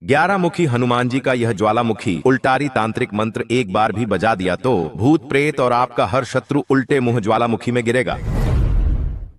11 मुखी हनुमान जी का यह ज्वालामुखी उल्टारी तांत्रिक मंत्र एक बार भी बजा दिया तो भूत प्रेत और आपका हर शत्रु उल्टे मुंह ज्वालामुखी में गिरेगा।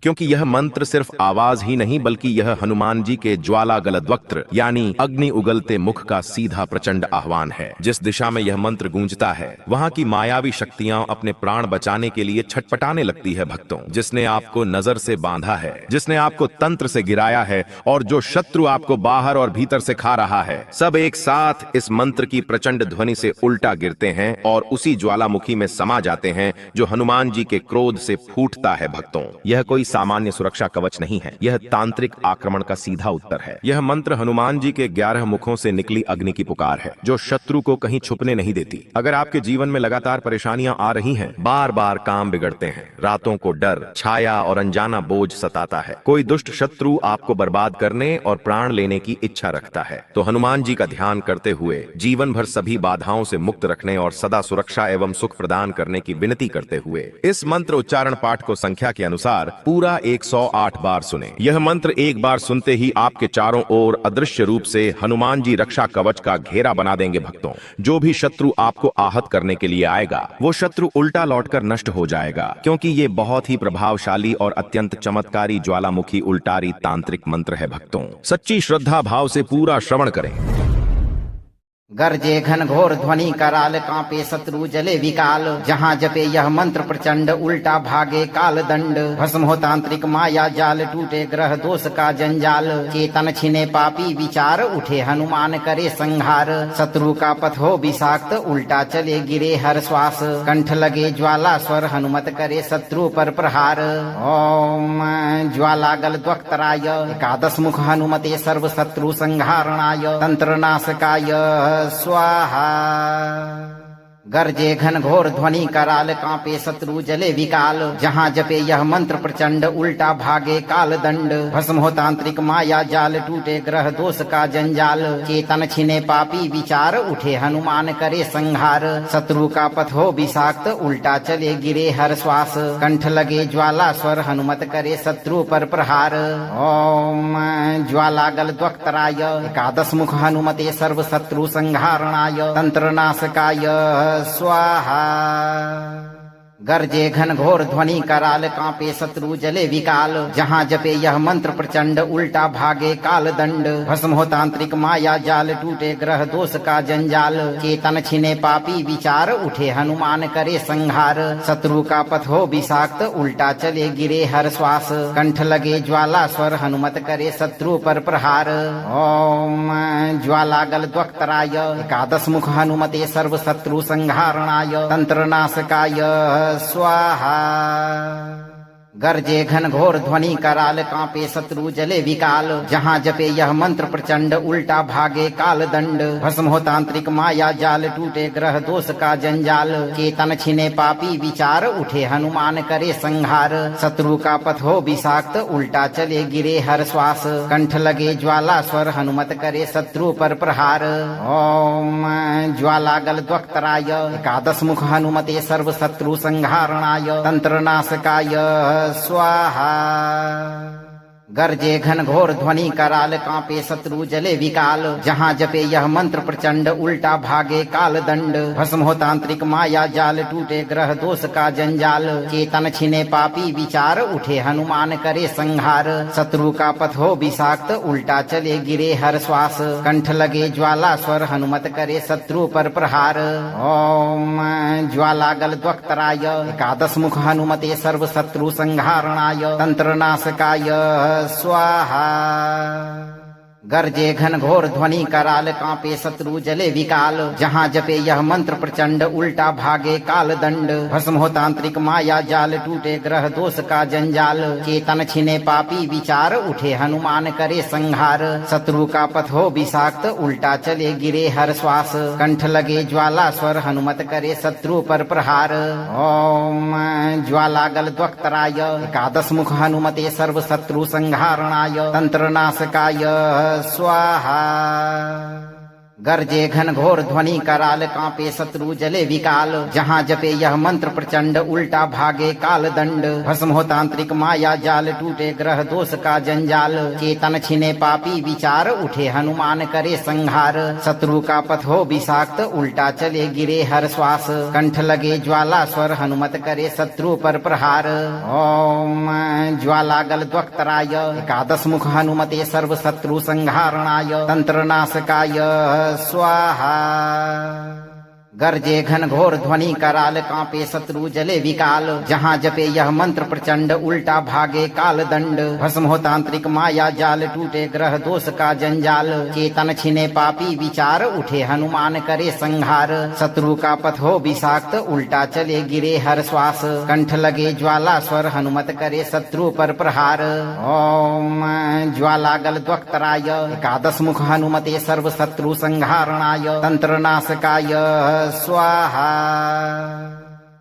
क्योंकि यह मंत्र सिर्फ आवाज ही नहीं बल्कि यह हनुमान जी के ज्वाला गलद्वक्त्र यानी अग्नि उगलते मुख का सीधा प्रचंड आह्वान है। जिस दिशा में यह मंत्र गूंजता है वहां की मायावी शक्तियां अपने प्राण बचाने के लिए छटपटाने लगती है। भक्तों, जिसने आपको नजर से बांधा है, जिसने आपको तंत्र से गिराया है और जो शत्रु आपको बाहर और भीतर से खा रहा है, सब एक साथ इस मंत्र की प्रचंड ध्वनि से उल्टा गिरते हैं और उसी ज्वालामुखी में समा जाते हैं जो हनुमान जी के क्रोध से फूटता है। भक्तों, यह कोई सामान्य सुरक्षा कवच नहीं है, यह तांत्रिक आक्रमण का सीधा उत्तर है। यह मंत्र हनुमान जी के 11 मुखों से निकली अग्नि की पुकार है जो शत्रु को कहीं छुपने नहीं देती। अगर आपके जीवन में लगातार परेशानियां आ रही हैं, बार बार काम बिगड़ते हैं, रातों को डर, छाया और अनजाना बोझ सताता है, कोई दुष्ट शत्रु आपको बर्बाद करने और प्राण लेने की इच्छा रखता है, तो हनुमान जी का ध्यान करते हुए जीवन भर सभी बाधाओं से मुक्त रखने और सदा सुरक्षा एवं सुख प्रदान करने की विनती करते हुए इस मंत्र उच्चारण पाठ को संख्या के अनुसार पूरा 108 बार सुने। यह मंत्र एक बार सुनते ही आपके चारों ओर अदृश्य रूप से हनुमान जी रक्षा कवच का घेरा बना देंगे। भक्तों, जो भी शत्रु आपको आहत करने के लिए आएगा वो शत्रु उल्टा लौटकर नष्ट हो जाएगा, क्योंकि ये बहुत ही प्रभावशाली और अत्यंत चमत्कारी ज्वालामुखी उल्टारी तांत्रिक मंत्र है। भक्तों, सच्ची श्रद्धा भाव से पूरा श्रवण करें। गरजे घन घोर ध्वनि कराल, कांपे शत्रु जले विकाल। जहाँ जपे यह मंत्र प्रचंड, उल्टा भागे काल दंड। भस्म हो तांत्रिक माया जाल, टूटे ग्रह दोष का जंजाल। चेतन छिने पापी विचार, उठे हनुमान करे संहार। शत्रु का पथ हो विषाक्त, उल्टा चले गिरे हर श्वास। कंठ लगे ज्वाला स्वर, हनुमत करे शत्रु पर प्रहार। ओम ज्वाला गलद्वक्त्राय, एकादश मुख हनुमते सर्व शत्रु संहारणाय। तंत्र नाशकाय स्वाहा। गरजे घन घोर ध्वनि कराल, कांपे शत्रु जले विकाल। जहाँ जपे यह मंत्र प्रचंड, उल्टा भागे काल दंड। भस्म हो तांत्रिक माया जाल, टूटे ग्रह दोष का जंजाल। चेतन छिने पापी विचार, उठे हनुमान करे संहार। शत्रु का पथ हो विषाक्त, उल्टा चले गिरे हर श्वास। कंठ लगे ज्वाला स्वर, हनुमत करे शत्रु पर प्रहार। ओम ज्वाला गलद्वक्त्राय, एकादश मुख हनुमते सर्व शत्रु संहारणाय। तंत्र नाशकाय स्वाहा। गरजे घन घोर ध्वनि कराल, कांपे शत्रु जले विकाल। जहाँ जपे यह मंत्र प्रचंड, उल्टा भागे काल दंड। भस्म हो तांत्रिक माया जाल, टूटे ग्रह दोष का जंजाल। चेतन छिने पापी विचार, उठे हनुमान करे संहार। शत्रु का पथ हो विषाक्त, उल्टा चले गिरे हर श्वास। कंठ लगे ज्वाला स्वर, हनुमत करे शत्रु पर प्रहार। ओम ज्वाला गलद्वक्त्राय, एकादश मुख हनुमते सर्व शत्रु संहारणाय। तंत्र नाशकाय स्वाहा। गरजे घन घोर ध्वनि कराल, कांपे शत्रु जले विकाल। जहाँ जपे यह मंत्र प्रचंड, उल्टा भागे काल दंड। भस्म हो तांत्रिक माया जाल, टूटे ग्रह दोष का जंजाल। चेतन छिने पापी विचार, उठे हनुमान करे संहार। शत्रु का पथ हो विषाक्त, उल्टा चले गिरे हर श्वास। कंठ लगे ज्वाला स्वर, हनुमत करे शत्रु पर प्रहार। ओम ज्वाला गलद्वक्त्राय, एकादश मुख हनुमते सर्व शत्रु संहारणाय। तंत्र नाशकाय स्वाहा। गरजे घन घोर ध्वनि कराल, कांपे शत्रु जले विकाल। जहाँ जपे यह मंत्र प्रचंड, उल्टा भागे काल दंड। भस्म हो तांत्रिक माया जाल, टूटे ग्रह दोष का जंजाल। चेतन छिने पापी विचार, उठे हनुमान करे संहार। शत्रु का पथ हो विषाक्त, उल्टा चले गिरे हर श्वास। कंठ लगे ज्वाला स्वर, हनुमत करे शत्रु पर प्रहार। ओम ज्वाला गलद्वक्त्राय, एकादश मुख हनुमते सर्व शत्रु संहारणाय। तंत्र नाशकाय स्वाहा। गरजे घन घोर ध्वनि कराल, कांपे शत्रु जले विकाल। जहाँ जपे यह मंत्र प्रचंड, उल्टा भागे काल दंड। भस्म हो तांत्रिक माया जाल, टूटे ग्रह दोष का जंजाल। चेतन छिने पापी विचार, उठे हनुमान करे संहार। शत्रु का पथ हो विषाक्त, उल्टा चले गिरे हर श्वास। कंठ लगे ज्वाला स्वर, हनुमत करे शत्रु पर प्रहार। ओम ज्वाला गलद्वक्त्राय, एकादश मुख हनुमते सर्व शत्रु संहारणाय। तंत्र नाशकाय स्वाहा। गर्जे घन घोर ध्वनि कराल कांपे शत्रु जले विकाल जहाँ जपे यह मंत्र प्रचंड उल्टा भागे काल दंड भस्म हो तांत्रिक माया जाल टूटे ग्रह दोष का जंजाल चेतन छिने पापी विचार उठे हनुमान करे संहार शत्रु का पथ हो विषाक्त उल्टा चले गिरे हर श्वास कंठ लगे ज्वाला स्वर हनुमत करे शत्रु पर प्रहार ओम ज्वाला गल द्वक्तराय एकादश मुख हनुमते सर्व शत्रु संहारणाय तंत्र नाशकाय स्वाहा गर्जे घन घोर ध्वनि कराल कांपे शत्रु जले विकाल जहाँ जपे यह मंत्र प्रचंड उल्टा भागे काल दंड भस्म हो तांत्रिक माया जाल टूटे ग्रह दोष का जंजाल चेतन छिने पापी विचार उठे हनुमान करे संहार शत्रु का पथ हो विषाक्त उल्टा चले गिरे हर श्वास कंठ लगे ज्वाला स्वर हनुमत करे शत्रु पर प्रहार ओम ज्वाला गल द्वक्तराय एकादश मुख हनुमते सर्व शत्रु संहारणाय तंत्र नाशकाय स्वाहा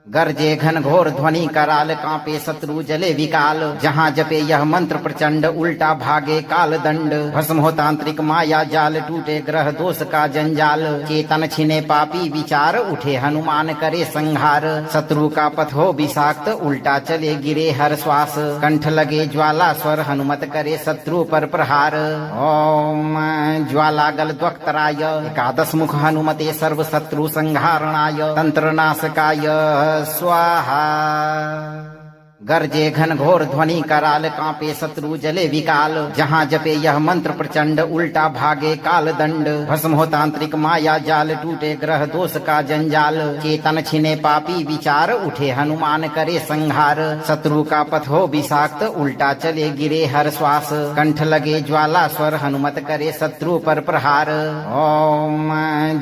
गर्जे घन घोर ध्वनि कराल कांपे शत्रु जले विकाल जहाँ जपे यह मंत्र प्रचंड उल्टा भागे काल दंड भस्म हो तांत्रिक माया जाल टूटे ग्रह दोष का जंजाल चेतन छिने पापी विचार उठे हनुमान करे संहार शत्रु का पथ हो विषाक्त उल्टा चले गिरे हर श्वास कंठ लगे ज्वाला स्वर हनुमत करे शत्रु पर प्रहार ओम ज्वाला गल द्वक्तराय एकादश मुख हनुमते सर्व शत्रु संहारणाय तंत्र नाशकाय स्वाहा गर्जे घन घोर ध्वनि कराल कांपे शत्रु जले विकाल जहाँ जपे यह मंत्र प्रचंड उल्टा भागे काल दंड भस्म हो तांत्रिक माया जाल टूटे ग्रह दोष का जंजाल चेतन छिने पापी विचार उठे हनुमान करे संहार शत्रु का पथ हो विषाक्त उल्टा चले गिरे हर श्वास कंठ लगे ज्वाला स्वर हनुमत करे शत्रु पर प्रहार ओम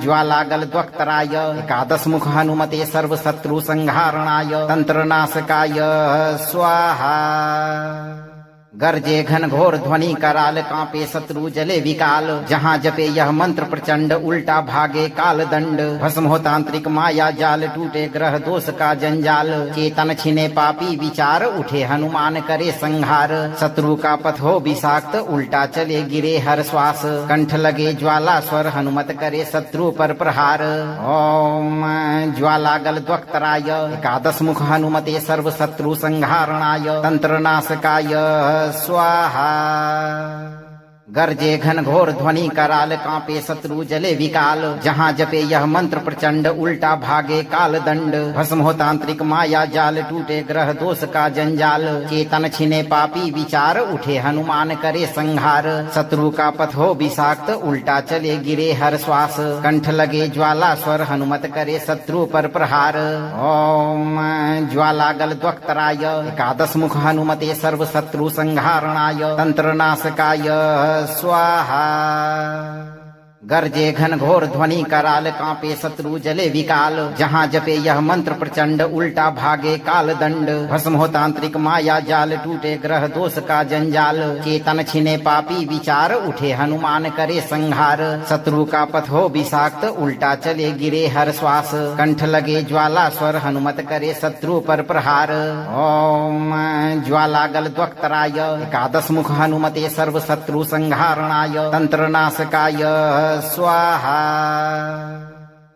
ज्वाला गल द्वक्तराय एकादश मुख हनुमते सर्व शत्रु संहारणाय तंत्र नाशकाय स्वाहा गर्जे घन घोर ध्वनि कराल कांपे शत्रु जले विकाल जहाँ जपे यह मंत्र प्रचंड उल्टा भागे काल दंड भस्म हो तांत्रिक माया जाल टूटे ग्रह दोष का जंजाल चेतन छिने पापी विचार उठे हनुमान करे संहार शत्रु का पथ हो विषाक्त उल्टा चले गिरे हर श्वास कंठ लगे ज्वाला स्वर हनुमत करे शत्रु पर प्रहार ओम ज्वाला गल द्वक्तराय एकादश मुख हनुमते सर्व शत्रु संहारणाय तंत्र नाशकाय स्वाहा गर्जे घन घोर ध्वनि कराल कांपे शत्रु जले विकाल जहाँ जपे यह मंत्र प्रचंड उल्टा भागे काल दंड भस्म हो तांत्रिक माया जाल टूटे ग्रह दोष का जंजाल चेतन छिने पापी विचार उठे हनुमान करे संहार शत्रु का पथ हो विषाक्त उल्टा चले गिरे हर श्वास कंठ लगे ज्वाला स्वर हनुमत करे शत्रु पर प्रहार ओम ज्वाला गल द्वक्तराय एकादश मुख हनुमते सर्व शत्रु संहारणाय तंत्र नाशकाय स्वाहा गर्जे घन घोर ध्वनि कराल कांपे शत्रु जले विकाल जहाँ जपे यह मंत्र प्रचंड उल्टा भागे काल दंड भस्म हो तांत्रिक माया जाल टूटे ग्रह दोष का जंजाल चेतन छिने पापी विचार उठे हनुमान करे संहार शत्रु का पथ हो विषाक्त उल्टा चले गिरे हर श्वास कंठ लगे ज्वाला स्वर हनुमत करे शत्रु पर प्रहार ओम ज्वाला गल द्वक्तराय एकादश मुख हनुमते सर्व शत्रु संहारणाय तंत्र नाशकाय स्वाहा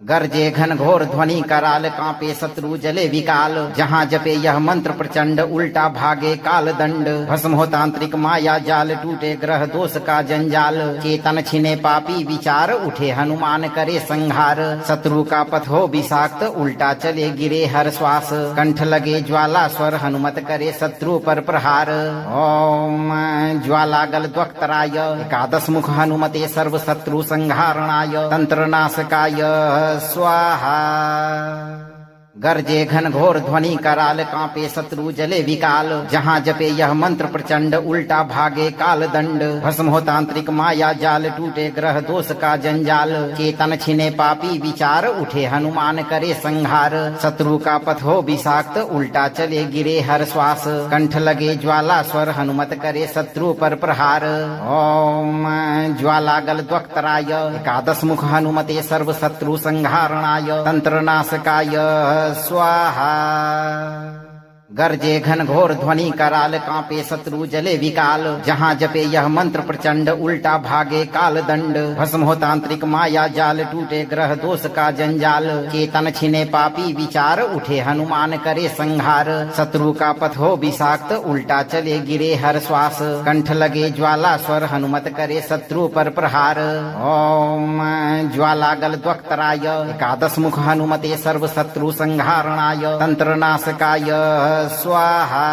गर्जे घन घोर ध्वनि कराल कांपे शत्रु जले विकाल जहाँ जपे यह मंत्र प्रचंड उल्टा भागे काल दंड भस्म हो तांत्रिक माया जाल टूटे ग्रह दोष का जंजाल चेतन छिने पापी विचार उठे हनुमान करे संहार शत्रु का पथ हो विषाक्त उल्टा चले गिरे हर श्वास कंठ लगे ज्वाला स्वर हनुमत करे शत्रु पर प्रहार ओम ज्वाला गल द्वक्तराय एकादश मुख हनुमते सर्व शत्रु संहारणाय तंत्र नाशकाय स्वाहा गर्जे घन घोर ध्वनि कराल कांपे शत्रु जले विकाल जहाँ जपे यह मंत्र प्रचंड उल्टा भागे काल दंड भस्म हो तांत्रिक माया जाल टूटे ग्रह दोष का जंजाल चेतन छिने पापी विचार उठे हनुमान करे संहार शत्रु का पथ हो विषाक्त उल्टा चले गिरे हर श्वास कंठ लगे ज्वाला स्वर हनुमत करे शत्रु पर प्रहार ओम ज्वाला गल द्वक्तराय एकादश मुख हनुमते सर्व शत्रु संहारणाय तंत्र नाशकाय स्वाहा गर्जे घन घोर ध्वनि कराल कांपे शत्रु जले विकाल। जहाँ जपे यह मंत्र प्रचंड उल्टा भागे काल दंड। भस्म हो तांत्रिक माया जाल टूटे ग्रह दोष का जंजाल। चेतन छिने पापी विचार उठे हनुमान करे संहार। शत्रु का पथ हो विषाक्त उल्टा चले गिरे हर श्वास। कंठ लगे ज्वाला स्वर हनुमत करे शत्रु पर प्रहार। ओम ज्वालागल द्वक्तराय एकादश मुख हनुमते सर्व शत्रु संहारणाय तंत्र नाशकाय स्वाहा।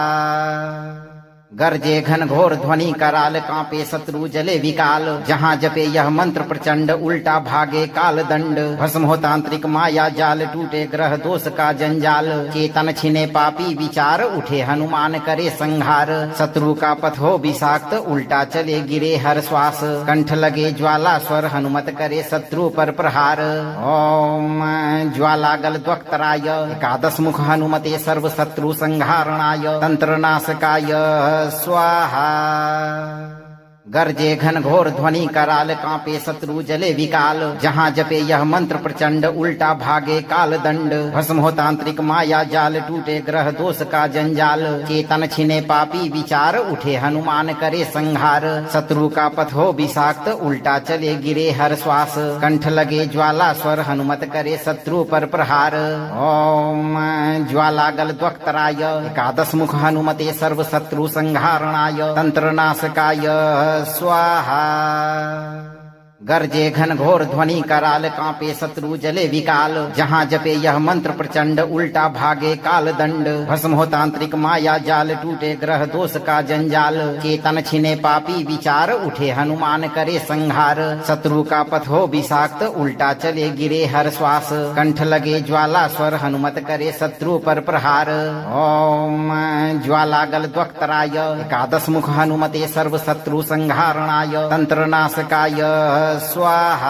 गर्जे घन घोर ध्वनि कराल कांपे शत्रु जले विकाल। जहाँ जपे यह मंत्र प्रचंड उल्टा भागे काल दंड। भस्म हो तांत्रिक माया जाल टूटे ग्रह दोष का जंजाल। चेतन छिने पापी विचार उठे हनुमान करे संहार। शत्रु का पथ हो विषाक्त उल्टा चले गिरे हर श्वास। कंठ लगे ज्वाला स्वर हनुमत करे शत्रु पर प्रहार। ओम ज्वालागल द्वक्तराय एकादश मुख हनुमते सर्व शत्रु संहारणाय तंत्र नाशकाय स्वाहा। गर्जे घन घोर ध्वनि कराल कांपे शत्रु जले विकाल। जहाँ जपे यह मंत्र प्रचंड उल्टा भागे काल दंड। भस्म हो तांत्रिक माया जाल टूटे ग्रह दोष का जंजाल। चेतन छिने पापी विचार उठे हनुमान करे संहार। शत्रु का पथ हो विषाक्त उल्टा चले गिरे हर श्वास। कंठ लगे ज्वाला स्वर हनुमत करे शत्रु पर प्रहार। ओम ज्वालागल द्वक्तराय एकादश मुख हनुमते सर्व शत्रु संहारणाय तंत्र नाशकाय स्वाहा। गर्जे घन घोर ध्वनि कराल कांपे शत्रु जले विकाल। जहाँ जपे यह मंत्र प्रचंड उल्टा भागे काल दंड। भस्म हो तांत्रिक माया जाल टूटे ग्रह दोष का जंजाल। चेतन छिने पापी विचार उठे हनुमान करे संहार। शत्रु का पथ हो विषाक्त उल्टा चले गिरे हर श्वास। कंठ लगे ज्वाला स्वर हनुमत करे शत्रु पर प्रहार। ओम ज्वालागल द्वक्तराय एकादश मुख हनुमते सर्व शत्रु संहारणाय तंत्र नाशकाय स्वाहा।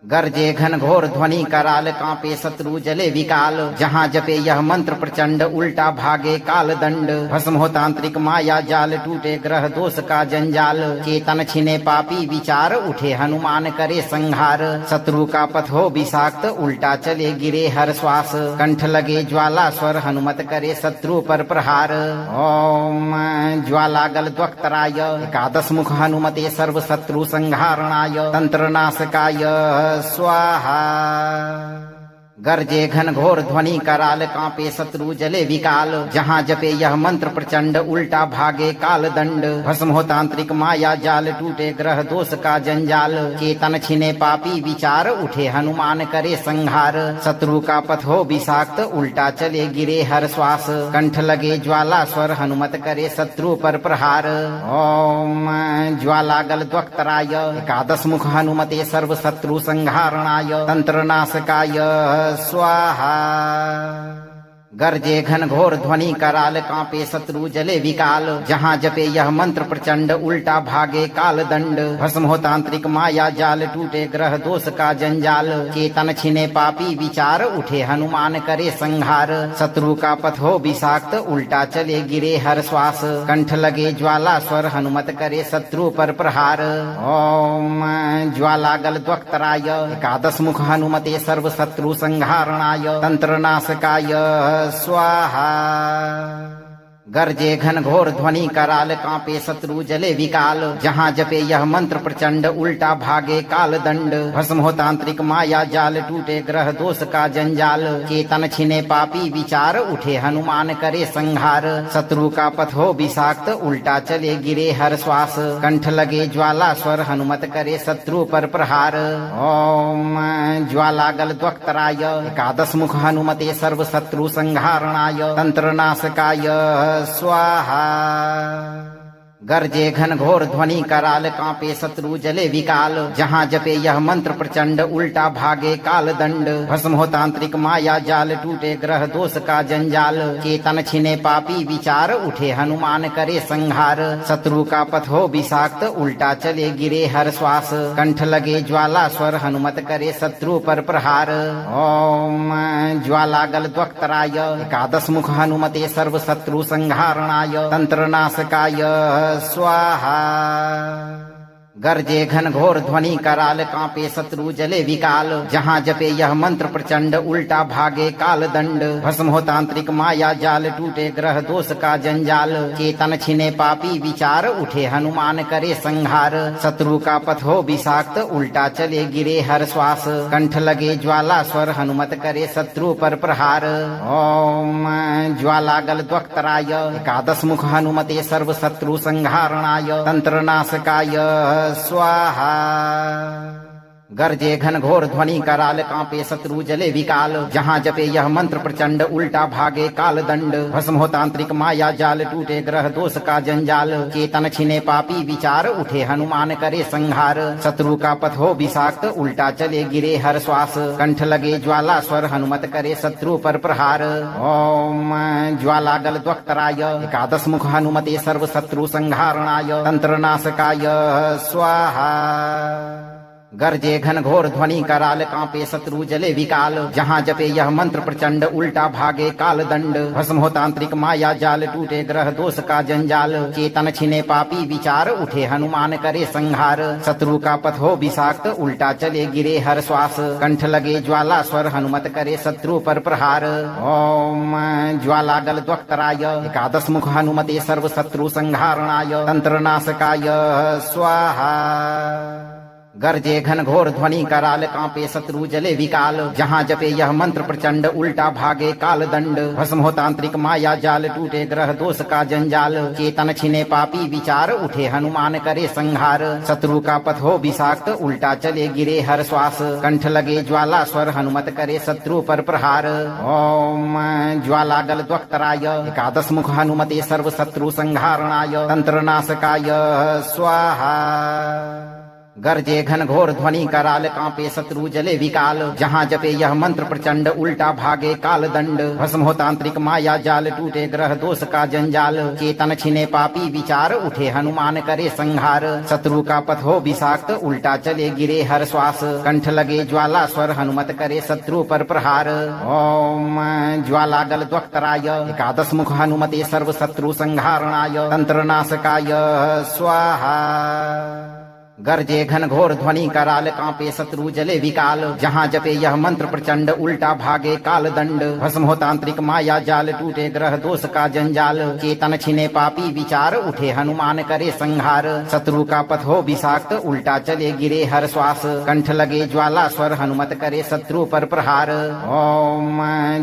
गर्जे घन घोर ध्वनि कराल कांपे शत्रु जले विकाल। जहाँ जपे यह मंत्र प्रचंड उल्टा भागे काल दंड। भस्म हो तांत्रिक माया जाल टूटे ग्रह दोष का जंजाल। चेतन छिने पापी विचार उठे हनुमान करे संहार। शत्रु का पथ हो विषाक्त उल्टा चले गिरे हर श्वास। कंठ लगे ज्वाला स्वर हनुमत करे शत्रु पर प्रहार। ओम ज्वालागल द्वक्तराय एकादश मुख हनुमते सर्व शत्रु संहारणाय तंत्र नाशकाय स्वाहा। गर्जे घन घोर ध्वनि कराल कांपे शत्रु जले विकाल। जहाँ जपे यह मंत्र प्रचंड उल्टा भागे काल दंड। भस्म हो तांत्रिक माया जाल टूटे ग्रह दोष का जंजाल। चेतन छिने पापी विचार उठे हनुमान करे संहार। शत्रु का पथ हो विषाक्त उल्टा चले गिरे हर श्वास। कंठ लगे ज्वाला स्वर हनुमत करे शत्रु पर प्रहार। ओम ज्वालागल द्वक्तराय एकादश मुख हनुमते सर्व शत्रु संहारणाय तंत्र नाशकाय स्वाहा। गर्जे घन घोर ध्वनि कराल कांपे शत्रु जले विकाल। जहाँ जपे यह मंत्र प्रचंड उल्टा भागे काल दंड। भस्म हो तांत्रिक माया जाल टूटे ग्रह दोष का जंजाल। चेतन छिने पापी विचार उठे हनुमान करे संहार। शत्रु का पथ हो विषाक्त उल्टा चले गिरे हर श्वास। कंठ लगे ज्वाला स्वर हनुमत करे शत्रु पर प्रहार। ओम ज्वालागल द्वक्तराय एकादश मुख हनुमते सर्व शत्रु संहारणाय तंत्र नाशकाय स्वाहा। गर्जे घन घोर ध्वनि कराल कांपे शत्रु जले विकाल। जहाँ जपे यह मंत्र प्रचंड उल्टा भागे काल दंड। भस्म हो तांत्रिक माया जाल टूटे ग्रह दोष का जंजाल। चेतन छिने पापी विचार उठे हनुमान करे संहार। शत्रु का पथ हो विषाक्त उल्टा चले गिरे हर श्वास। कंठ लगे ज्वाला स्वर हनुमत करे शत्रु पर प्रहार। ओम ज्वालागल द्वक्तराय एकादश मुख हनुमते सर्व शत्रु संहारणाय तंत्र नाशकाय स्वाहा। गर्जे घन घोर ध्वनि कराल कांपे शत्रु जले विकाल। जहाँ जपे यह मंत्र प्रचंड उल्टा भागे काल दंड। भस्म हो तांत्रिक माया जाल टूटे ग्रह दोष का जंजाल। चेतन छिने पापी विचार उठे हनुमान करे संहार। शत्रु का पथ हो विषाक्त उल्टा चले गिरे हर श्वास। कंठ लगे ज्वाला स्वर हनुमत करे शत्रु पर प्रहार। ओम ज्वालागल द्वक्तराय एकादश मुख हनुमते सर्व शत्रु संहारणाय तंत्र नाशकाय स्वाहा। गर्जे घन घोर ध्वनि कराल कांपे शत्रु जले विकाल जहाँ जपे यह मंत्र प्रचंड उल्टा भागे काल दंड भस्म हो तांत्रिक माया जाल टूटे ग्रह दोष का जंजाल चेतन छिने पापी विचार उठे हनुमान करे संहार शत्रु का पथ हो विषाक्त उल्टा चले गिरे हर श्वास कंठ लगे ज्वाला स्वर हनुमत करे शत्रु पर प्रहार ओम ज्वालागल द्वक्तराय एकादश मुख हनुमते सर्व शत्रु संहारणाय तंत्र नाशकाय स्वाहा गर्जे घन घोर ध्वनि कराल कांपे शत्रु जले विकाल जहाँ जपे यह मंत्र प्रचंड उल्टा भागे काल दंड भस्म हो तांत्रिक माया जाल टूटे ग्रह दोष का जंजाल चेतन छिने पापी विचार उठे हनुमान करे संहार शत्रु का पथ हो विषाक्त उल्टा चले गिरे हर श्वास कंठ लगे ज्वाला स्वर हनुमत करे शत्रु पर प्रहार ओम ज्वालागल द्वक्तराय एकादश मुख हनुमते सर्व शत्रु संहारणाय तंत्र नाशकाय स्वाहा गर्जे घन घोर ध्वनि कराल कांपे शत्रु जले विकाल जहाँ जपे यह मंत्र प्रचंड उल्टा भागे काल दंड भस्म हो तांत्रिक माया जाल टूटे ग्रह दोष का जंजाल चेतन छिने पापी विचार उठे हनुमान करे संहार शत्रु का पथ हो विषाक्त उल्टा चले गिरे हर श्वास कंठ लगे ज्वाला स्वर हनुमत करे शत्रु पर प्रहार ओम ज्वालागल द्वक्तराय एकादश मुख हनुमते सर्व शत्रु संहारणाय तंत्र नाशकाय स्वाहा गर्जे घन घोर ध्वनि कराल कांपे शत्रु जले विकाल जहाँ जपे यह मंत्र प्रचंड उल्टा भागे काल दंड भस्म हो तांत्रिक माया जाल टूटे ग्रह दोष का जंजाल चेतन छिने पापी विचार उठे हनुमान करे संहार शत्रु का पथ हो विषाक्त उल्टा चले गिरे हर श्वास कंठ लगे ज्वाला स्वर हनुमत करे शत्रु पर प्रहार ओम ज्वालागल द्वक्तराय एकादश मुख हनुमते सर्व शत्रु संहारणाय तंत्र नाशकाय स्वाहा गर्जे घन घोर ध्वनि कराल कांपे शत्रु जले विकाल जहाँ जपे यह मंत्र प्रचंड उल्टा भागे काल दंड भस्म हो तांत्रिक माया जाल टूटे ग्रह दोष का जंजाल चेतन छिने पापी विचार उठे हनुमान करे संहार शत्रु का पथ हो विषाक्त उल्टा चले गिरे हर श्वास कंठ लगे ज्वाला स्वर हनुमत करे शत्रु पर प्रहार ओम ज्वालागल द्वक्तराय एकादश मुख हनुमते सर्व शत्रु संहारणाय तंत्र नाशकाय स्वाहा गर्जे घन घोर ध्वनि कराल कांपे शत्रु जले विकाल जहाँ जपे यह मंत्र प्रचंड उल्टा भागे काल दंड भस्म हो तांत्रिक माया जाल टूटे ग्रह दोष का जंजाल चेतन छिने पापी विचार उठे हनुमान करे संहार शत्रु का पथ हो विषाक्त उल्टा चले गिरे हर श्वास कंठ लगे ज्वाला स्वर हनुमत करे शत्रु पर प्रहार ओम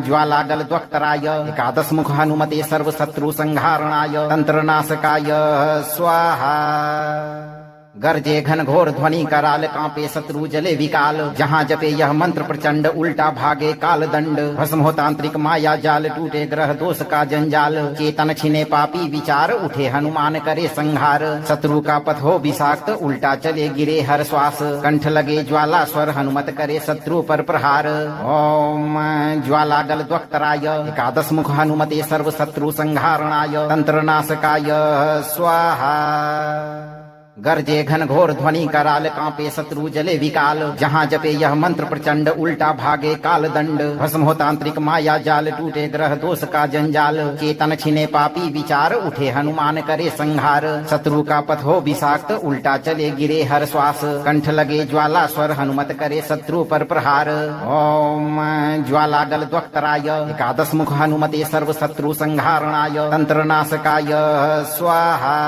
ज्वालागल द्वक्तराय एकादश मुख हनुमते सर्व शत्रु संहारणाय तंत्र नाशकाय स्वाहा गर्जे घन घोर ध्वनि कराल कांपे शत्रु जले विकाल जहाँ जपे यह मंत्र प्रचंड उल्टा भागे काल दंड भस्म हो तांत्रिक माया जाल टूटे ग्रह दोष का जंजाल चेतन छिने पापी विचार उठे हनुमान करे संहार शत्रु का पथ हो विषाक्त उल्टा चले गिरे हर श्वास कंठ लगे ज्वाला स्वर हनुमत करे शत्रु पर प्रहार ओम ज्वालागल द्वक्तराय एकादश मुख हनुमते सर्व शत्रु संहारणाय तंत्र नाशकाय स्वाहा गर्जे घन घोर ध्वनि कराल कांपे शत्रु जले विकाल जहाँ जपे यह मंत्र प्रचंड उल्टा भागे काल दंड भस्म हो तांत्रिक माया जाल टूटे ग्रह दोष का जंजाल चेतन छिने पापी विचार उठे हनुमान करे संहार शत्रु का पथ हो विषाक्त उल्टा चले गिरे हर श्वास कंठ लगे ज्वाला स्वर हनुमत करे शत्रु पर प्रहार ओम ज्वालागल द्वक्तराय एकादश मुख हनुमते सर्व शत्रु संहारणाय तंत्र नाशकाय स्वाहा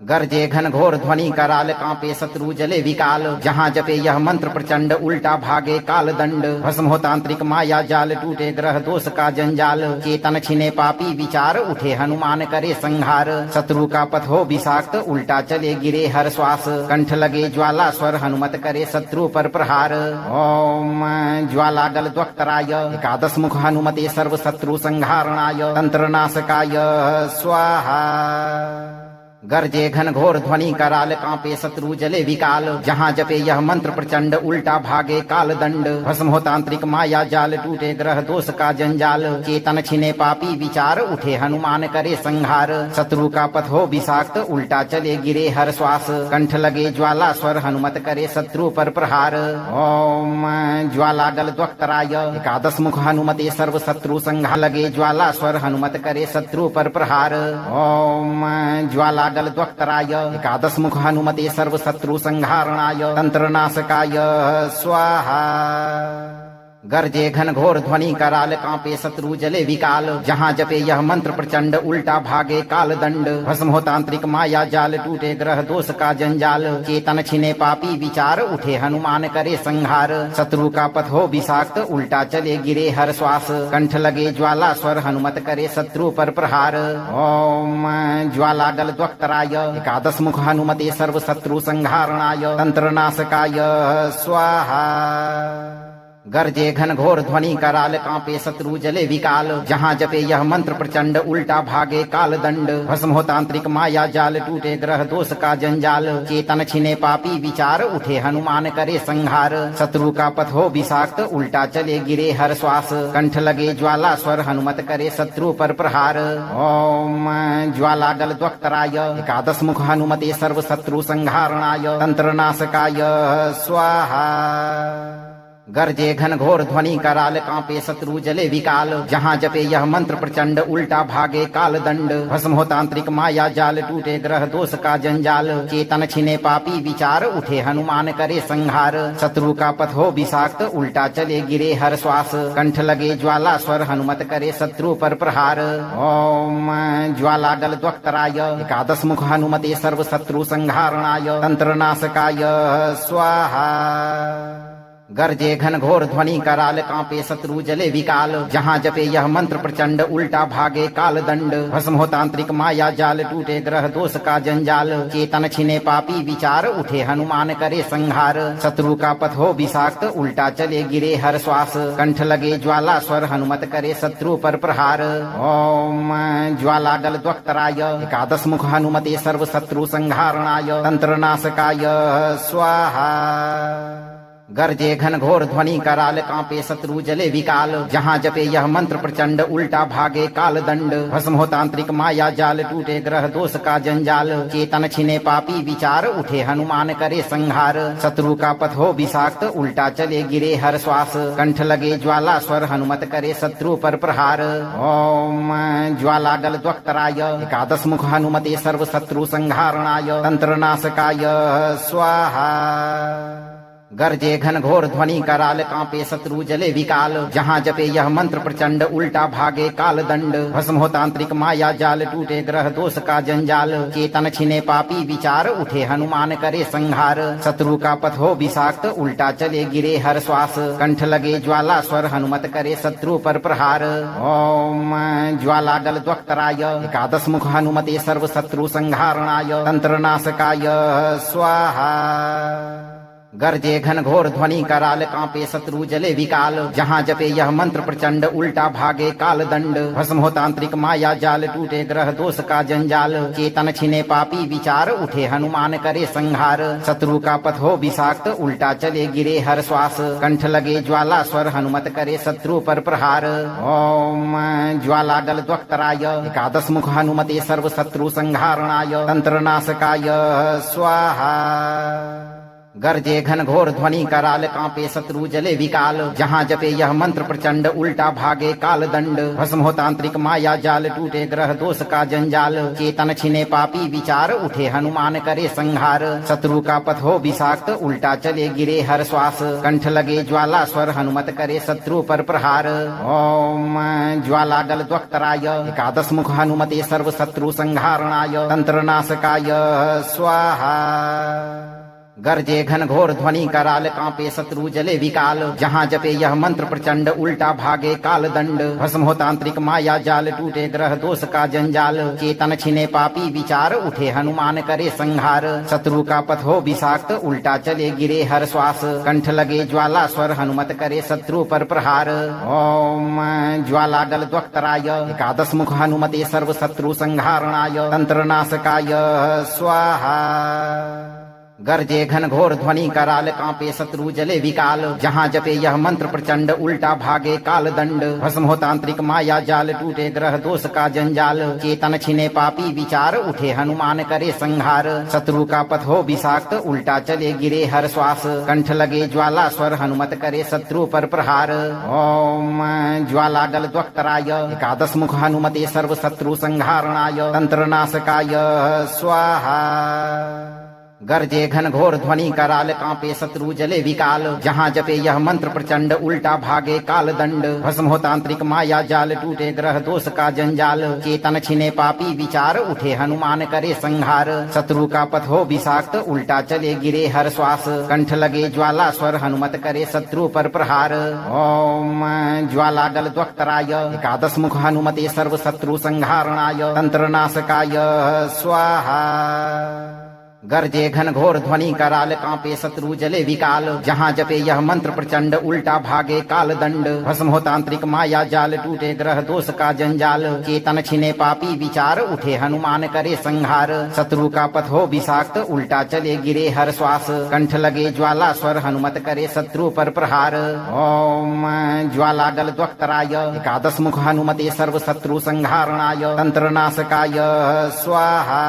गर्जे घन घोर ध्वनि कराल कांपे शत्रु जले विकाल जहाँ जपे यह मंत्र प्रचंड उल्टा भागे काल दंड भस्म हो तांत्रिक माया जाल टूटे ग्रह दोष का जंजाल चेतन छिने पापी विचार उठे हनुमान करे संहार शत्रु का पथ हो विषाक्त उल्टा चले गिरे हर श्वास कंठ लगे ज्वाला स्वर हनुमत करे शत्रु पर प्रहार ओम ज्वालागल द्वक्तराय एकादश मुख हनुमते सर्व शत्रु संहारणाय तंत्र नाशकाय स्वाहा गर्जे घन घोर ध्वनि कराल कांपे शत्रु जले विकाल जहाँ जपे यह मंत्र प्रचंड उल्टा भागे काल दंड भस्म हो तांत्रिक माया जाल टूटे ग्रह दोष का जंजाल चेतन छिने पापी विचार उठे हनुमान करे संहार शत्रु का पथ हो विषाक्त उल्टा चले गिरे हर श्वास कंठ लगे ज्वाला स्वर हनुमत करे शत्रु पर प्रहार ओम ज्वालागल द्वक्तराय एकादश मुख हनुमते सर्व शत्रु संहार लगे ज्वाला स्वर हनुमत करे शत्रु पर प्रहार ओम ज्वाला ज्वालागल द्वक्तराय एकादश मुख हनुमते सर्व शत्रु संहारणाय तंत्रनाशकाय स्वाहा। गर्जे घन घोर ध्वनि कराल कांपे शत्रु जले विकाल जहाँ जपे यह मंत्र प्रचंड उल्टा भागे काल दंड भस्म हो तांत्रिक माया जाल टूटे ग्रह दोष का जंजाल चेतन छिने पापी विचार उठे हनुमान करे संहार शत्रु का पथ हो विषाक्त उल्टा चले गिरे हर श्वास कंठ लगे ज्वाला स्वर हनुमत करे शत्रु पर प्रहार। ओम ज्वालागल द्वक्तराय एकादश मुख हनुमते सर्व शत्रु संहारणाय तंत्रनाशकाय स्वाहा। गर्जे घन घोर ध्वनि कराल कांपे शत्रु जले विकाल जहाँ जपे यह मंत्र प्रचंड उल्टा भागे काल दंड भस्म हो तांत्रिक माया जाल टूटे ग्रह दोष का जंजाल चेतन छिने पापी विचार उठे हनुमान करे संहार शत्रु का पथ हो विषाक्त उल्टा चले गिरे हर श्वास कंठ लगे ज्वाला स्वर हनुमत करे शत्रु पर प्रहार। ओम ज्वालागल द्वक्तराय एकादश मुख हनुमते सर्व शत्रु संहारणाय तंत्रनाशकाय स्वाहा। गर्जे घन घोर ध्वनि कराल कांपे शत्रु जले विकाल जहाँ जपे यह मंत्र प्रचंड उल्टा भागे काल दंड भस्म हो तांत्रिक माया जाल टूटे ग्रह दोष का जंजाल चेतन छिने पापी विचार उठे हनुमान करे संहार शत्रु का पथ हो विषाक्त उल्टा चले गिरे हर श्वास कंठ लगे ज्वाला स्वर हनुमत करे शत्रु पर प्रहार। ओम ज्वालागल द्वक्तराय एकादश मुख हनुमते सर्व शत्रु संहारणाय तंत्रनाशकाय स्वाहा। गर्जे घन घोर ध्वनि कराल कांपे शत्रु जले विकाल जहाँ जपे यह मंत्र प्रचंड उल्टा भागे काल दंड भस्म हो तांत्रिक माया जाल टूटे ग्रह दोष का जंजाल चेतन छिने पापी विचार उठे हनुमान करे संहार शत्रु का पथ हो विषाक्त उल्टा चले गिरे हर श्वास कंठ लगे ज्वाला स्वर हनुमत करे शत्रु पर प्रहार। ओम ज्वालागल द्वक्तराय एकादश मुख हनुमते सर्व शत्रु संहारणाय तंत्रनाशकाय स्वाहा। गर्जे घन घोर ध्वनि कराल कांपे शत्रु जले विकाल जहाँ जपे यह मंत्र प्रचंड उल्टा भागे काल दंड भस्म हो तांत्रिक माया जाल टूटे ग्रह दोष का जंजाल चेतन छिने पापी विचार उठे हनुमान करे संहार शत्रु का पथ हो विषाक्त उल्टा चले गिरे हर श्वास कंठ लगे ज्वाला स्वर हनुमत करे शत्रु पर प्रहार। ओम ज्वालागल द्वक्तराय एकादश मुख हनुमते सर्व शत्रु संहारणाय तंत्रनाशकाय स्वाहा। गर्जे घन घोर ध्वनि कराल कांपे शत्रु जले विकाल जहाँ जपे यह मंत्र प्रचंड उल्टा भागे काल दंड भस्म हो तांत्रिक माया जाल टूटे ग्रह दोष का जंजाल चेतन छिने पापी विचार उठे हनुमान करे संहार शत्रु का पथ हो विषाक्त उल्टा चले गिरे हर श्वास कंठ लगे ज्वाला स्वर हनुमत करे शत्रु पर प्रहार। ओम ज्वालागल द्वक्तराय एकादश मुख हनुमते सर्व शत्रु संहारणाय तंत्रनाशकाय स्वाहा। गर्जे घन घोर ध्वनि कराल कांपे शत्रु जले विकाल जहाँ जपे यह मंत्र प्रचंड उल्टा भागे काल दंड भस्म हो तांत्रिक माया जाल टूटे ग्रह दोष का जंजाल चेतन छिने पापी विचार उठे हनुमान करे संहार शत्रु का पथ हो विषाक्त उल्टा चले गिरे हर श्वास कंठ लगे ज्वाला स्वर हनुमत करे शत्रु पर प्रहार। ओम ज्वालागल द्वक्तराय एकादश मुख हनुमते सर्व शत्रु संहारणाय तंत्रनाशकाय स्वाहा। गर्जे घन घोर ध्वनि कराल कांपे शत्रु जले विकाल जहाँ जपे यह मंत्र प्रचंड उल्टा भागे काल दंड भस्म हो तांत्रिक माया जाल टूटे ग्रह दोष का जंजाल चेतन छिने पापी विचार उठे हनुमान करे संहार शत्रु का पथ हो विषाक्त उल्टा चले गिरे हर श्वास कंठ लगे ज्वाला स्वर हनुमत करे शत्रु पर प्रहार। ओम ज्वालागल द्वक्तराय एकादश मुख हनुमते सर्व शत्रु संहारणाय तंत्रनाशकाय स्वाहा। गर्जे घन घोर ध्वनि कराल कांपे शत्रु जले विकाल जहाँ जपे यह मंत्र प्रचंड उल्टा भागे काल दंड भस्म हो तांत्रिक माया जाल टूटे ग्रह दोष का जंजाल चेतन छिने पापी विचार उठे हनुमान करे संहार शत्रु का पथ हो विषाक्त उल्टा चले गिरे हर श्वास कंठ लगे ज्वाला स्वर हनुमत करे शत्रु पर प्रहार। ओम ज्वालागल द्वक्तराय एकादश मुख हनुमते सर्व शत्रु संहारणाय तंत्रनाशकाय स्वाहा। गरजे घन घोर ध्वनि कराल कांपे शत्रु जले विकाल जहाँ जपे यह मंत्र प्रचंड उल्टा भागे काल दंड भस्म हो तांत्रिक माया जाल टूटे ग्रह दोष का जंजाल चेतन छिने पापी विचार उठे हनुमान करे संहार शत्रु का पथ हो विषाक्त उल्टा चले गिरे हर श्वास कंठ लगे ज्वाला स्वर हनुमत करे शत्रु पर प्रहार ओम ज्वाला गल द्वक्तराय एकादश मुख हनुमते सर्व शत्रु संहारणाय तंत्र नाशकाय स्वाहा गरजे घन घोर ध्वनि कराल कांपे शत्रु जले विकाल जहाँ जपे यह मंत्र प्रचंड उल्टा भागे काल दंड भस्म हो तांत्रिक माया जाल टूटे ग्रह दोष का जंजाल चेतन छिने पापी विचार उठे हनुमान करे संहार शत्रु का पथ हो विषाक्त उल्टा चले गिरे हर श्वास कंठ लगे ज्वाला स्वर हनुमत करे शत्रु पर प्रहार ओम ज्वाला गल द्वक्तराय एकादश मुख हनुमते सर्व शत्रु संहारणाय तंत्र नाशकाय स्वाहा गरजे घन घोर ध्वनि कराल कांपे शत्रु जले विकाल जहाँ जपे यह मंत्र प्रचंड उल्टा भागे काल दंड भस्म हो तांत्रिक माया जाल टूटे ग्रह दोष का जंजाल चेतन छिने पापी विचार उठे हनुमान करे संहार शत्रु का पथ हो विषाक्त उल्टा चले गिरे हर श्वास कंठ लगे ज्वाला स्वर हनुमत करे शत्रु पर प्रहार ओम ज्वाला गल द्वक्तराय एकादश मुख हनुमते सर्व शत्रु संहारणाय तंत्र नाशकाय स्वाहा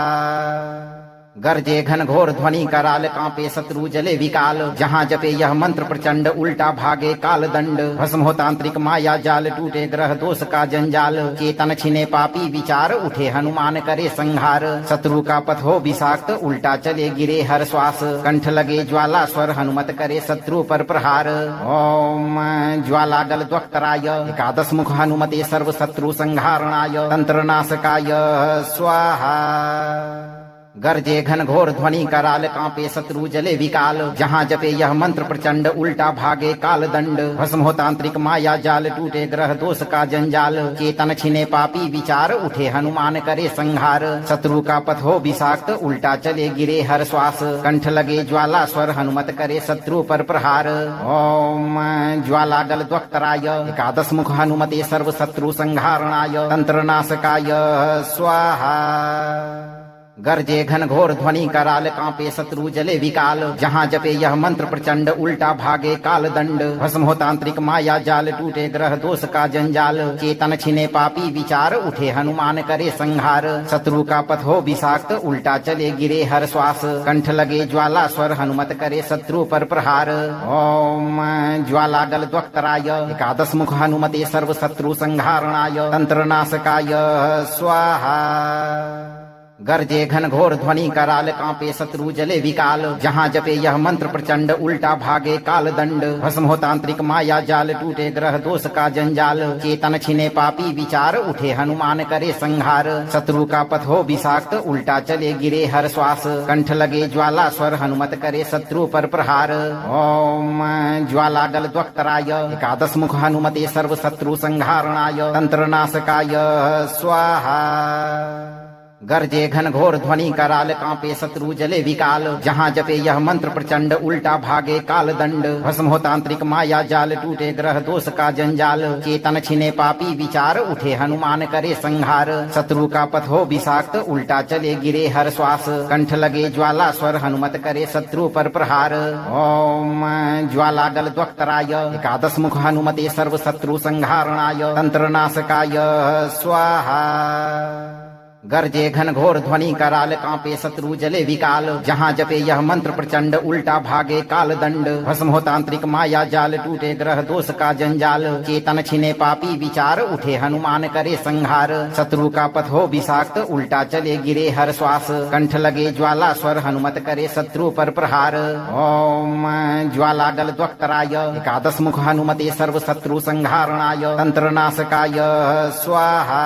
गरजे घन घोर ध्वनि कराल कांपे शत्रु जले विकाल जहाँ जपे यह मंत्र प्रचंड उल्टा भागे काल दंड भस्म हो तांत्रिक माया जाल टूटे ग्रह दोष का जंजाल चेतन छिने पापी विचार उठे हनुमान करे संहार शत्रु का पथ हो विषाक्त उल्टा चले गिरे हर श्वास कंठ लगे ज्वाला स्वर हनुमत करे शत्रु पर प्रहार ओम ज्वाला गल द्वक्तराय एकादश मुख हनुमते सर्व शत्रु संहारणाय तंत्र नाशकाय स्वाहा गरजे घन घोर ध्वनि कराल कांपे शत्रु जले विकाल जहाँ जपे यह मंत्र प्रचंड उल्टा भागे काल दंड भस्म हो तांत्रिक माया जाल टूटे ग्रह दोष का जंजाल चेतन छिने पापी विचार उठे हनुमान करे संहार शत्रु का पथ हो विषाक्त उल्टा चले गिरे हर श्वास कंठ लगे ज्वाला स्वर हनुमत करे शत्रु पर प्रहार ओम ज्वाला गल द्वक्तराय एकादश मुख हनुमते सर्व शत्रु संहारणाय तंत्र नाशकाय स्वाहा गरजे घन घोर ध्वनि कराल कांपे शत्रु जले विकाल जहाँ जपे यह मंत्र प्रचंड उल्टा भागे काल दंड भस्म हो तांत्रिक माया जाल टूटे ग्रह दोष का जंजाल चेतन छिने पापी विचार उठे हनुमान करे संहार शत्रु का पथ हो विषाक्त उल्टा चले गिरे हर श्वास कंठ लगे ज्वाला स्वर हनुमत करे शत्रु पर प्रहार ओम ज्वाला गल द्वक्तराय एकादश मुख हनुमते सर्व शत्रु संहारणाय तंत्र नाशकाय स्वाहा गरजे घन घोर ध्वनि कराल कांपे शत्रु जले विकाल जहाँ जपे यह मंत्र प्रचंड उल्टा भागे काल दंड भस्म हो तांत्रिक माया जाल टूटे ग्रह दोष का जंजाल चेतन छिने पापी विचार उठे हनुमान करे संहार शत्रु का पथ हो विषाक्त उल्टा चले गिरे हर श्वास कंठ लगे ज्वाला स्वर हनुमत करे शत्रु पर प्रहार ओम ज्वाला गल द्वक्तराय एकादश मुख हनुमते सर्व शत्रु संहारणाय तंत्र नाशकाय स्वाहा गरजे घन घोर ध्वनि कराल कांपे शत्रु जले विकाल जहाँ जपे यह मंत्र प्रचंड उल्टा भागे काल दंड भस्म हो तांत्रिक माया जाल टूटे ग्रह दोष का जंजाल चेतन छिने पापी विचार उठे हनुमान करे संहार शत्रु का पथ हो विषाक्त उल्टा चले गिरे हर श्वास कंठ लगे ज्वाला स्वर हनुमत करे शत्रु पर प्रहार ओम ज्वाला गल द्वक्तराय एकादश मुख हनुमते सर्व शत्रु संहारणाय तंत्र नाशकाय स्वाहा गरजे घन घोर ध्वनि कराल कांपे शत्रु जले विकाल जहाँ जपे यह मंत्र प्रचंड उल्टा भागे काल दंड भस्म हो तांत्रिक माया जाल टूटे ग्रह दोष का जंजाल चेतन छिने पापी विचार उठे हनुमान करे संहार शत्रु का पथ हो विषाक्त उल्टा चले गिरे हर श्वास कंठ लगे ज्वाला स्वर हनुमत करे शत्रु पर प्रहार ओम ज्वाला गल द्वक्तराय एकादश मुख हनुमते सर्व शत्रु संहारणाय तंत्र नाशकाय स्वाहा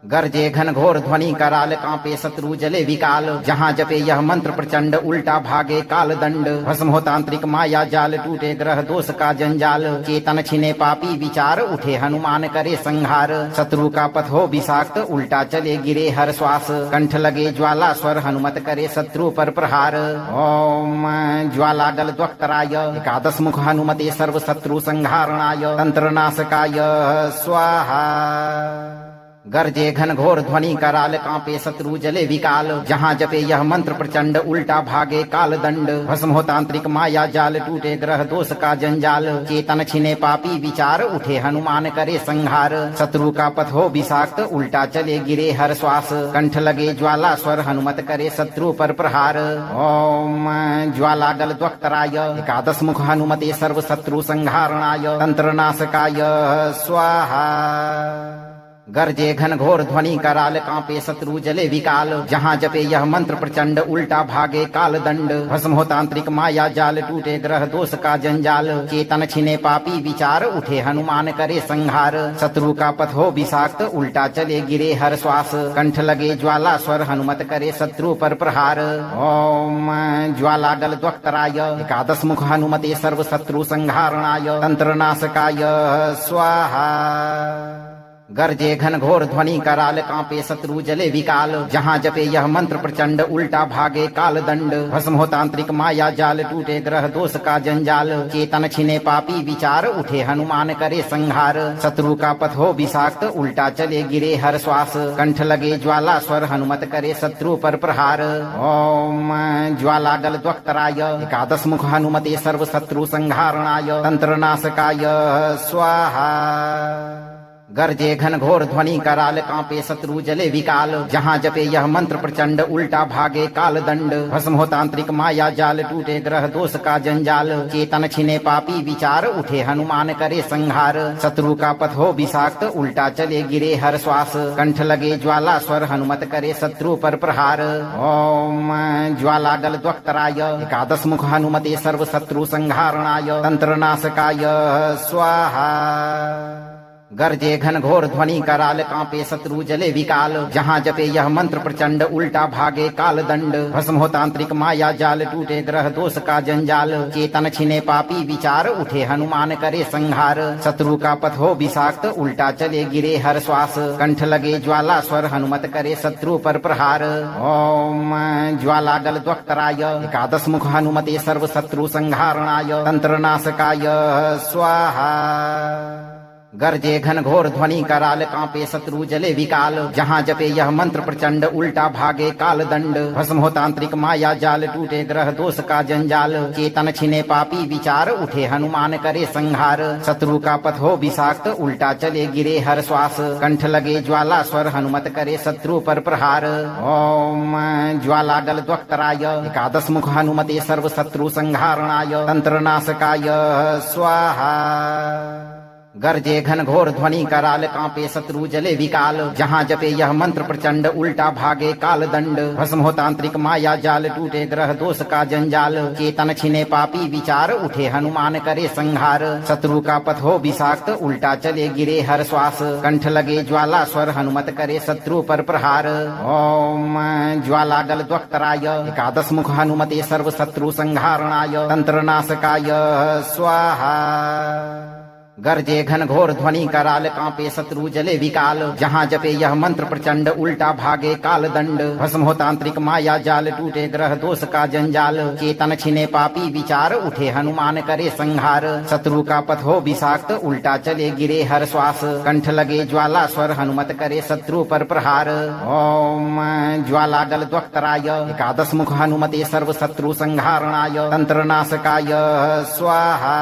गरजे घन घोर ध्वनि कराल कांपे शत्रु जले विकाल जहाँ जपे यह मंत्र प्रचंड उल्टा भागे काल दंड भस्म हो तांत्रिक माया जाल टूटे ग्रह दोष का जंजाल चेतन छिने पापी विचार उठे हनुमान करे संहार शत्रु का पथ हो विषाक्त उल्टा चले गिरे हर श्वास कंठ लगे ज्वाला स्वर हनुमत करे शत्रु पर प्रहार ओम ज्वाला गल द्वक्तराय एकादश मुख हनुमते सर्व शत्रु संहारणाय तंत्र नाशकाय स्वाहा गर्जे घन घोर ध्वनि कराल कांपे शत्रु जले विकाल जहाँ जपे यह मंत्र प्रचंड उल्टा भागे काल दंड भस्म हो तांत्रिक माया जाल टूटे ग्रह दोष का जंजाल चेतन छिने पापी विचार उठे हनुमान करे संहार शत्रु का पथ हो विषाक्त उल्टा चले गिरे हर श्वास कंठ लगे ज्वाला स्वर हनुमत करे शत्रु पर प्रहार ओम ज्वाला गल द्वक्तराय एकादश मुख हनुमते सर्व शत्रु संहारणाय तंत्र नाशकाय स्वाहा गर्जे घन घोर ध्वनि कराल कांपे शत्रु जले विकाल जहाँ जपे यह मंत्र प्रचंड उल्टा भागे काल दंड भस्म हो तांत्रिक माया जाल टूटे ग्रह दोष का जंजाल चेतन छिने पापी विचार उठे हनुमान करे संहार शत्रु का पथ हो विषाक्त उल्टा चले गिरे हर श्वास कंठ लगे ज्वाला स्वर हनुमत करे शत्रु पर प्रहार ओम ज्वाला गल द्वक्तराय एकादश मुख हनुमते सर्व शत्रु संहारणाय तंत्र नाशकाय स्वाहा गर्जे घन घोर ध्वनि कराल कांपे शत्रु जले विकाल जहाँ जपे यह मंत्र प्रचंड उल्टा भागे काल दंड भस्म हो तांत्रिक माया जाल टूटे ग्रह दोष का जंजाल चेतन छिने पापी विचार उठे हनुमान करे संहार शत्रु का पथ हो विषाक्त उल्टा चले गिरे हर श्वास कंठ लगे ज्वाला स्वर हनुमत करे शत्रु पर प्रहार ओम ज्वाला गल द्वक्तराय एकादश मुख हनुमते सर्व शत्रु संहारणाय तंत्र नाशकाय स्वाहा गर्जे घन घोर ध्वनि कराल कांपे शत्रु जले विकाल जहाँ जपे यह मंत्र प्रचंड उल्टा भागे काल दंड भस्म हो तांत्रिक माया जाल टूटे ग्रह दोष का जंजाल चेतन छिने पापी विचार उठे हनुमान करे संहार शत्रु का पथ हो विषाक्त उल्टा चले गिरे हर श्वास कंठ लगे ज्वाला स्वर हनुमत करे शत्रु पर प्रहार ओम ज्वाला गल द्वक्तराय एकादश मुख हनुमते सर्व शत्रु संहारणाय तंत्र नाशकाय स्वाहा गर्जे घन घोर ध्वनि कराल कांपे शत्रु जले विकाल जहाँ जपे यह मंत्र प्रचंड उल्टा भागे काल दंड भस्म हो तांत्रिक माया जाल टूटे ग्रह दोष का जंजाल चेतन छिने पापी विचार उठे हनुमान करे संहार शत्रु का पथ हो विषाक्त उल्टा चले गिरे हर श्वास कंठ लगे ज्वाला स्वर हनुमत करे शत्रु पर प्रहार ओम ज्वाला गल द्वक्तराय एकादश मुख हनुमते सर्व शत्रु संहारणाय तंत्र नाशकाय स्वाहा गर्जे घन घोर ध्वनि कराल कांपे शत्रु जले विकाल जहाँ जपे यह मंत्र प्रचंड उल्टा भागे काल दंड भस्म हो तांत्रिक माया जाल टूटे ग्रह दोष का जंजाल चेतन छिने पापी विचार उठे हनुमान करे संहार शत्रु का पथ हो विषाक्त उल्टा चले गिरे हर श्वास कंठ लगे ज्वाला स्वर हनुमत करे शत्रु पर प्रहार ओम ज्वाला गल द्वक्तराय एकादश मुख हनुमते सर्व शत्रु संहारणाय तंत्र नाशकाय स्वाहा गर्जे घन घोर ध्वनि कराल कांपे शत्रु जले विकाल जहाँ जपे यह मंत्र प्रचंड उल्टा भागे काल दंड भस्म हो तांत्रिक माया जाल टूटे ग्रह दोष का जंजाल चेतन छिने पापी विचार उठे हनुमान करे संहार शत्रु का पथ हो विषाक्त उल्टा चले गिरे हर श्वास कंठ लगे ज्वाला स्वर हनुमत करे शत्रु पर प्रहार ओम ज्वाला गल द्वक्तराय एकादश मुख हनुमते सर्व शत्रु संहारणाय तंत्र नाशकाय स्वाहा गर्जे घन घोर ध्वनि कराल कांपे शत्रु जले विकाल जहाँ जपे यह मंत्र प्रचंड उल्टा भागे काल दंड भस्म हो तांत्रिक माया जाल टूटे ग्रह दोष का जंजाल चेतन छिने पापी विचार उठे हनुमान करे संहार शत्रु का पथ हो विषाक्त उल्टा चले गिरे हर श्वास कंठ लगे ज्वाला स्वर हनुमत करे शत्रु पर प्रहार ओम ज्वाला गल द्वक्तराय एकादश मुख हनुमते सर्व शत्रु संहारणाय तंत्र नाशकाय स्वाहा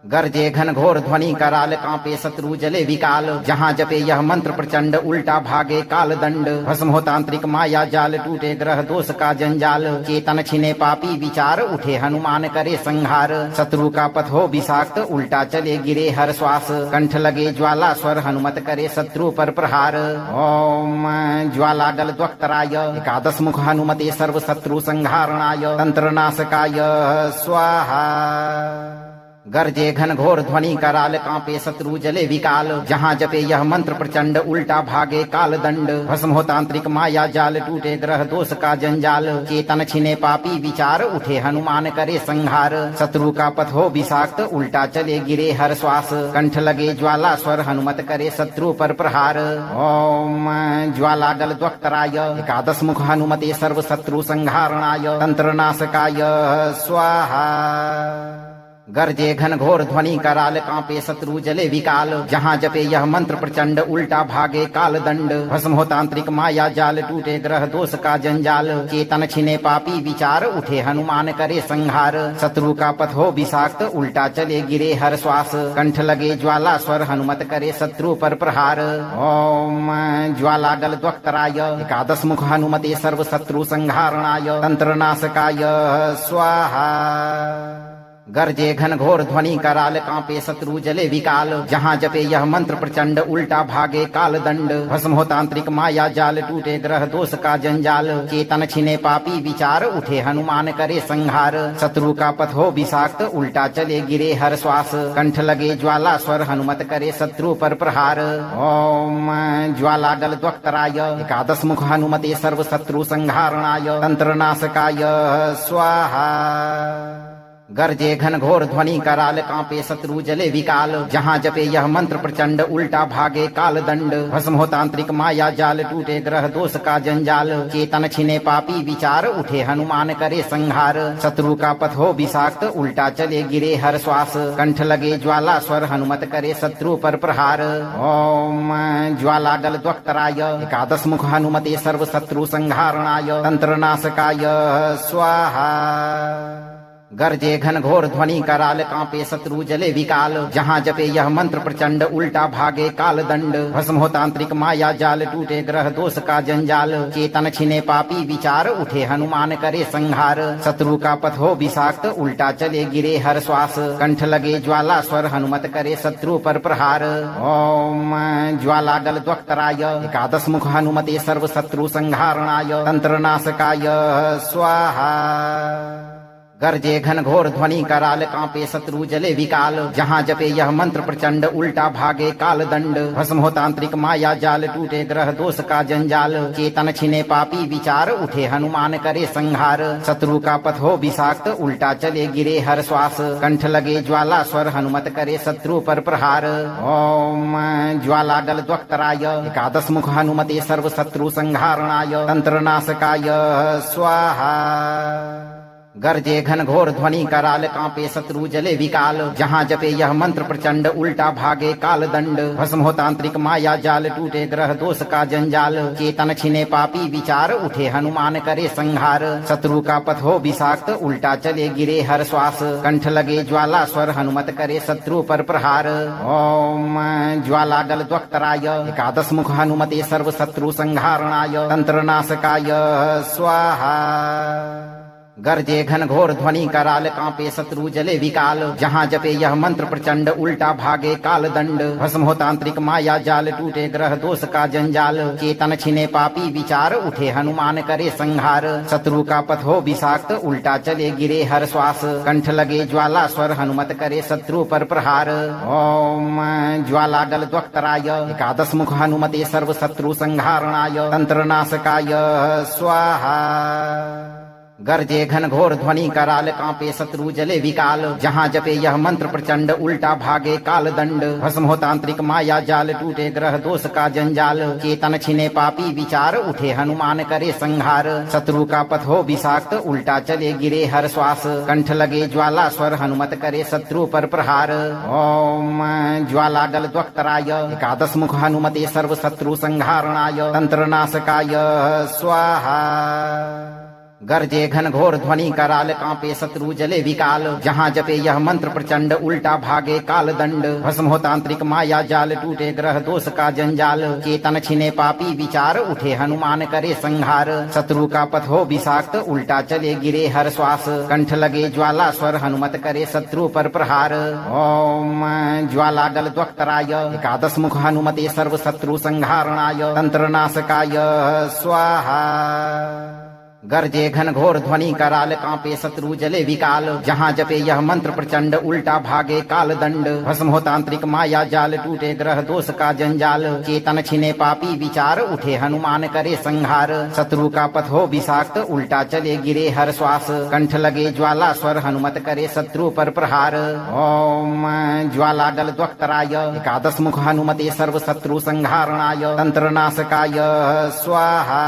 गर्जे घन घोर ध्वनि कराल कांपे शत्रु जले विकाल जहाँ जपे यह मंत्र प्रचंड उल्टा भागे काल दंड भस्म हो तांत्रिक माया जाल टूटे ग्रह दोष का जंजाल चेतन छिने पापी विचार उठे हनुमान करे संहार शत्रु का पथ हो विषाक्त उल्टा चले गिरे हर श्वास कंठ लगे ज्वाला स्वर हनुमत करे शत्रु पर प्रहार ओम ज्वाला गल द्वक्तराय एकादश मुख हनुमते सर्व शत्रु संहारणाय तंत्र नाशकाय स्वाहा गर्जे घन घोर ध्वनि कराल कांपे शत्रु जले विकाल जहाँ जपे यह मंत्र प्रचंड उल्टा भागे काल दंड भस्म हो तांत्रिक माया जाल टूटे ग्रह दोष का जंजाल चेतन छिने पापी विचार उठे हनुमान करे संहार शत्रु का पथ हो विषाक्त उल्टा चले गिरे हर श्वास कंठ लगे ज्वाला स्वर हनुमत करे शत्रु पर प्रहार ओम ज्वाला गल द्वक्तराय एकादश मुख हनुमते सर्व शत्रु संहारणाय तंत्र नाशकाय स्वाहा गरजे घन घोर ध्वनि कराल कांपे शत्रु जले विकाल जहाँ जपे यह मंत्र प्रचंड उल्टा भागे काल दंड भस्म हो तांत्रिक माया जाल टूटे ग्रह दोष का जंजाल चेतन छिने पापी विचार उठे हनुमान करे संहार शत्रु का पथ हो विषाक्त उल्टा चले गिरे हर श्वास कंठ लगे ज्वाला स्वर हनुमत करे शत्रु पर प्रहार ओम ज्वाला गल द्वक्तराय एकादश मुख हनुमते सर्व शत्रु संहारणाय तंत्र नाशकाय स्वाहा गरजे घन घोर ध्वनि कराल कांपे शत्रु जले विकाल जहाँ जपे यह मंत्र प्रचंड उल्टा भागे काल दंड भस्म हो तांत्रिक माया जाल टूटे ग्रह दोष का जंजाल चेतन छिने पापी विचार उठे हनुमान करे संहार शत्रु का पथ हो विषाक्त उल्टा चले गिरे हर श्वास कंठ लगे ज्वाला स्वर हनुमत करे शत्रु पर प्रहार ओम ज्वाला गल द्वक्तराय एकादश मुख हनुमते सर्व शत्रु संहारणाय तंत्र नाशकाय स्वाहा गरजे घन घोर ध्वनि कराल कांपे शत्रु जले विकाल जहाँ जपे यह मंत्र प्रचंड उल्टा भागे काल दंड भस्म हो तांत्रिक माया जाल टूटे ग्रह दोष का जंजाल चेतन छिने पापी विचार उठे हनुमान करे संहार शत्रु का पथ हो विषाक्त उल्टा चले गिरे हर श्वास कंठ लगे ज्वाला स्वर हनुमत करे शत्रु पर प्रहार ओम ज्वाला गल द्वक्तराय एकादश मुख हनुमते सर्व शत्रु संहारणाय तंत्र नाशकाय स्वाहा गरजे घन घोर ध्वनि कराल कांपे शत्रु जले विकाल जहाँ जपे यह मंत्र प्रचंड उल्टा भागे काल दंड भस्म हो तांत्रिक माया जाल टूटे ग्रह दोष का जंजाल चेतन छिने पापी विचार उठे हनुमान करे संहार शत्रु का पथ हो विषाक्त उल्टा चले गिरे हर श्वास कंठ लगे ज्वाला स्वर हनुमत करे शत्रु पर प्रहार ओम ज्वाला गल द्वक्तराय एकादश मुख हनुमते सर्व शत्रु संहारणाय तंत्र नाशकाय स्वाहा गरजे घन घोर ध्वनि कराल कांपे शत्रु जले विकाल जहाँ जपे यह मंत्र प्रचंड उल्टा भागे काल दंड भस्म हो तांत्रिक माया जाल टूटे ग्रह दोष का जंजाल चेतन छिने पापी विचार उठे हनुमान करे संहार शत्रु का पथ हो विषाक्त उल्टा चले गिरे हर श्वास कंठ लगे ज्वाला स्वर हनुमत करे शत्रु पर प्रहार ओम ज्वाला गल द्वक्तराय एकादश मुख हनुमते सर्व शत्रु संहारणाय तंत्र नाशकाय स्वाहा गरजे घन घोर ध्वनि कराल कांपे शत्रु जले विकाल जहाँ जपे यह मंत्र प्रचंड उल्टा भागे काल दंड भस्म हो तांत्रिक माया जाल टूटे ग्रह दोष का जंजाल चेतन छिने पापी विचार उठे हनुमान करे संहार शत्रु का पथ हो विषाक्त उल्टा चले गिरे हर श्वास कंठ लगे ज्वाला स्वर हनुमत करे शत्रु पर प्रहार ओम ज्वाला गल द्वक्तराय एकादश मुख हनुमते सर्व शत्रु संहारणाय तंत्र नाशकाय स्वाहा गरजे घन घोर ध्वनि कराल कांपे शत्रु जले विकाल जहाँ जपे यह मंत्र प्रचंड उल्टा भागे काल दंड भस्म हो तांत्रिक माया जाल टूटे ग्रह दोष का जंजाल चेतन छिने पापी विचार उठे हनुमान करे संहार शत्रु का पथ हो विषाक्त उल्टा चले गिरे हर श्वास कंठ लगे ज्वाला स्वर हनुमत करे शत्रु पर प्रहार ओम ज्वाला गल द्वक्तराय एकादश मुख हनुमते सर्व शत्रु संहारणाय तंत्र नाशकाय स्वाहा गरजे घन घोर ध्वनि कराल कांपे शत्रु जले विकाल जहाँ जपे यह मंत्र प्रचंड उल्टा भागे काल दंड भस्म हो तांत्रिक माया जाल टूटे ग्रह दोष का जंजाल चेतन छिने पापी विचार उठे हनुमान करे संहार शत्रु का पथ हो विषाक्त उल्टा चले गिरे हर श्वास कंठ लगे ज्वाला स्वर हनुमत करे शत्रु पर प्रहार ओम ज्वाला गल द्वक्तराय एकादश मुख हनुमते सर्व शत्रु संहारणाय तंत्र नाशकाय स्वाहा गरजे घन घोर ध्वनि कराल कांपे शत्रु जले विकाल जहाँ जपे यह मंत्र प्रचंड उल्टा भागे काल दंड भस्म हो तांत्रिक माया जाल टूटे ग्रह दोष का जंजाल चेतन छिने पापी विचार उठे हनुमान करे संहार शत्रु का पथ हो विषाक्त उल्टा चले गिरे हर श्वास कंठ लगे ज्वाला स्वर हनुमत करे शत्रु पर प्रहार ओम ज्वाला गल द्वक्तराय एकादश मुख हनुमते सर्व शत्रु संहारणाय तंत्र नाशकाय स्वाहा गरजे घन घोर ध्वनि कराल कांपे शत्रु जले विकाल जहाँ जपे यह मंत्र प्रचंड उल्टा भागे काल दंड भस्म हो तांत्रिक माया जाल टूटे ग्रह दोष का जंजाल चेतन छिने पापी विचार उठे हनुमान करे संहार शत्रु का पथ हो विषाक्त उल्टा चले गिरे हर श्वास कंठ लगे ज्वाला स्वर हनुमत करे शत्रु पर प्रहार ओम ज्वाला गल द्वक्तराय एकादश मुख हनुमते सर्व शत्रु संहारणाय तंत्र नाशकाय स्वाहा